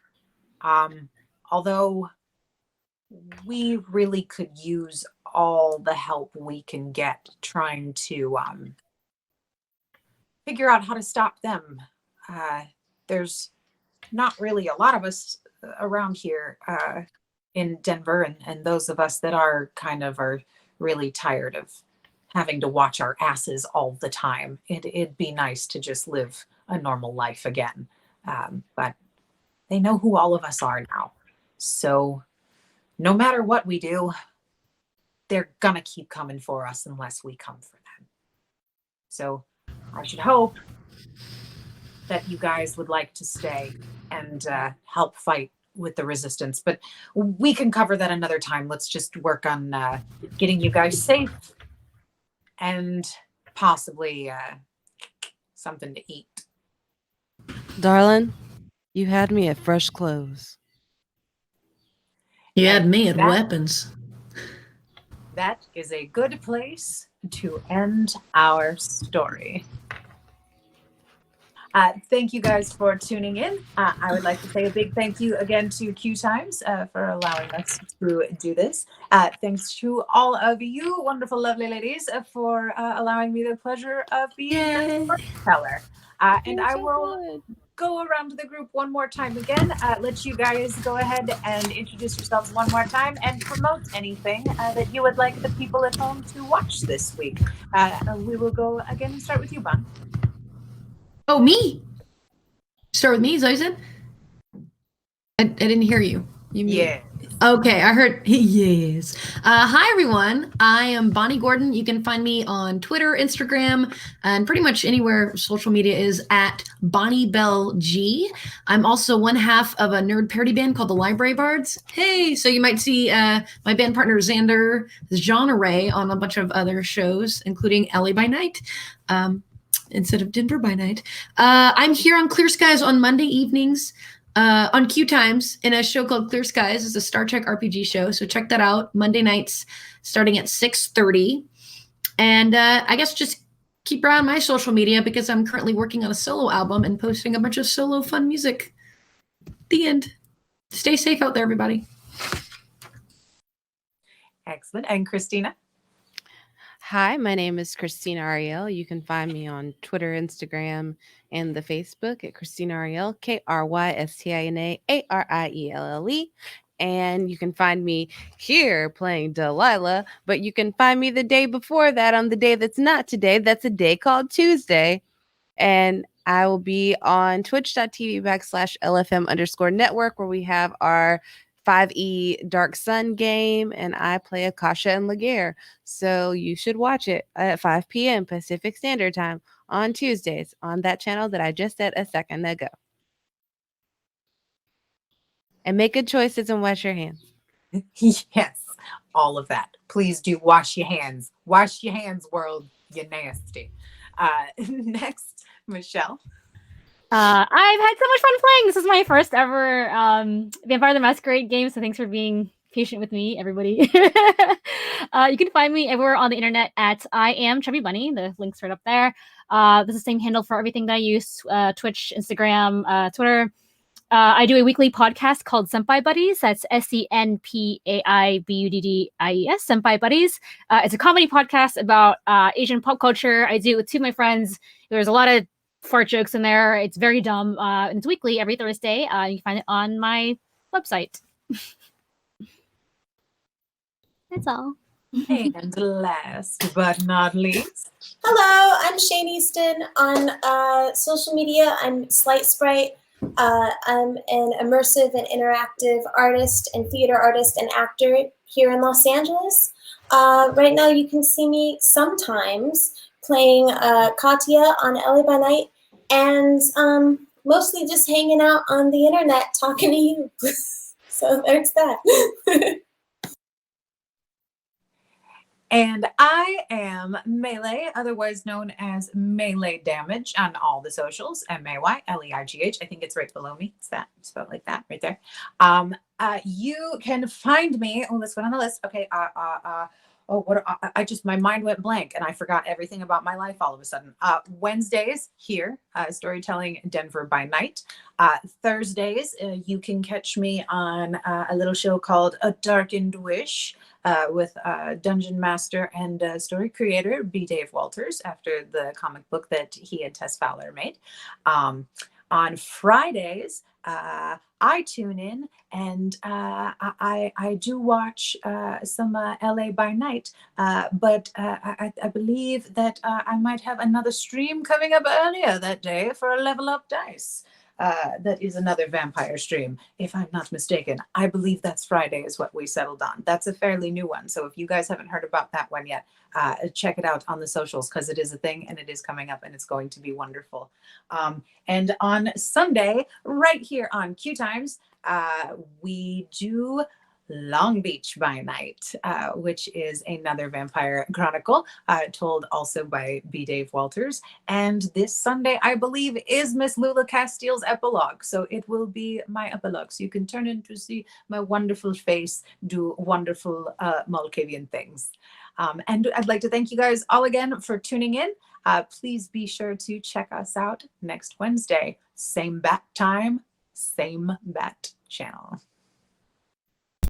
Although we really could use all the help we can get trying to figure out how to stop them. There's not really a lot of us around here in Denver, and those of us that are really tired of having to watch our asses all the time. It'd be nice to just live a normal life again. But they know who all of us are now. So no matter what we do, they're gonna keep coming for us unless we come for them. So I should hope that you guys would like to stay and help fight with the resistance. But we can cover that another time. Let's just work on getting you guys safe and possibly something to eat. Darling, you had me at fresh clothes. You had me at weapons. That is a good place to end our story. Thank you guys for tuning in. I would like to say a big thank you again to Q Times for allowing us to do this. Thanks to all of you wonderful, lovely ladies for allowing me the pleasure of being your storyteller. And I will go around the group one more time again, let you guys go ahead and introduce yourselves one more time and promote anything that you would like the people at home to watch this week. We will go again and start with you, Bon. Oh, me? Start with me, is that what you said? I didn't hear you. Yeah. Okay, I heard yes. Hi, everyone. I am Bonnie Gordon. You can find me on Twitter, Instagram, and pretty much anywhere social media is at Bonnie Bell G. I'm also one half of a nerd parody band called the Library Bards. Hey, so you might see my band partner Xander, Jean Array on a bunch of other shows, including LA by Night. Instead of Denver by Night. I'm here on Clear Skies on Monday evenings on Q Times in a show called Clear Skies. It's a Star Trek RPG show, so check that out Monday nights starting at 6:30. And I guess just keep your eye on my social media because I'm currently working on a solo album and posting a bunch of solo fun music. The end. Stay safe out there, everybody. Excellent. And Christina? Hi, my name is Christina Ariel. You can find me on Twitter, Instagram, and the Facebook at Christina Ariel, KrystinaaRielle. And you can find me here playing Delilah, but you can find me the day before that on the day that's not today. That's a day called Tuesday. And I will be on twitch.tv/LFM_network, where we have our 5e Dark Sun game, and I play Akasha and Laguerre. So you should watch it at 5 p.m. Pacific Standard Time on Tuesdays on that channel that I just said a second ago. And make good choices and wash your hands. Yes, all of that. Please do wash your hands. Wash your hands, world. You're nasty. Next, Michelle. I've had so much fun playing. This is my first ever Vampire the Masquerade game, so thanks for being patient with me, everybody. You can find me everywhere on the internet at I am Chubby Bunny. The link's right up there. This is the same handle for everything that I use: Twitch, Instagram, Twitter. I do a weekly podcast called Senpai Buddies. That's SENPAIBUDDIES, Senpai Buddies. It's a comedy podcast about Asian pop culture. I do it with two of my friends. There's a lot of fart jokes in there. It's very dumb. And it's weekly every Thursday. You can find it on my website. That's all. And last but not least. Hello, I'm Shane Easton. On social media, I'm Slight Sprite. I'm an immersive and interactive artist and theater artist and actor here in Los Angeles. Right now, you can see me sometimes playing Katya on LA by Night, and mostly just hanging out on the internet talking to you. So there's that. And I am Melee, otherwise known as Melee Damage on all the socials, MAYLEIGH. I think it's right below me. It's that, spelled like that right there. You can find me. Oh, let's go on the list. Okay. My mind went blank and I forgot everything about my life all of a sudden. Wednesdays here, Storytelling Denver by Night. Thursdays, you can catch me on a little show called A Darkened Wish with Dungeon Master and story creator B. Dave Walters, after the comic book that he and Tess Fowler made. On Fridays, I tune in and I do watch some LA by Night, but I believe that I might have another stream coming up earlier that day for a Level Up Dice. That is another vampire stream, if I'm not mistaken. I believe that's Friday is what we settled on. That's a fairly new one. So if you guys haven't heard about that one yet, check it out on the socials, because it is a thing and it is coming up and it's going to be wonderful. And on Sunday, right here on Q Times, we do Long Beach by Night, which is another vampire chronicle told also by B. Dave Walters. And this Sunday, I believe, is Miss Lula Castile's epilogue. So it will be my epilogue. So you can turn in to see my wonderful face do wonderful Malkavian things. And I'd like to thank you guys all again for tuning in. Please be sure to check us out next Wednesday. Same bat time, same bat channel.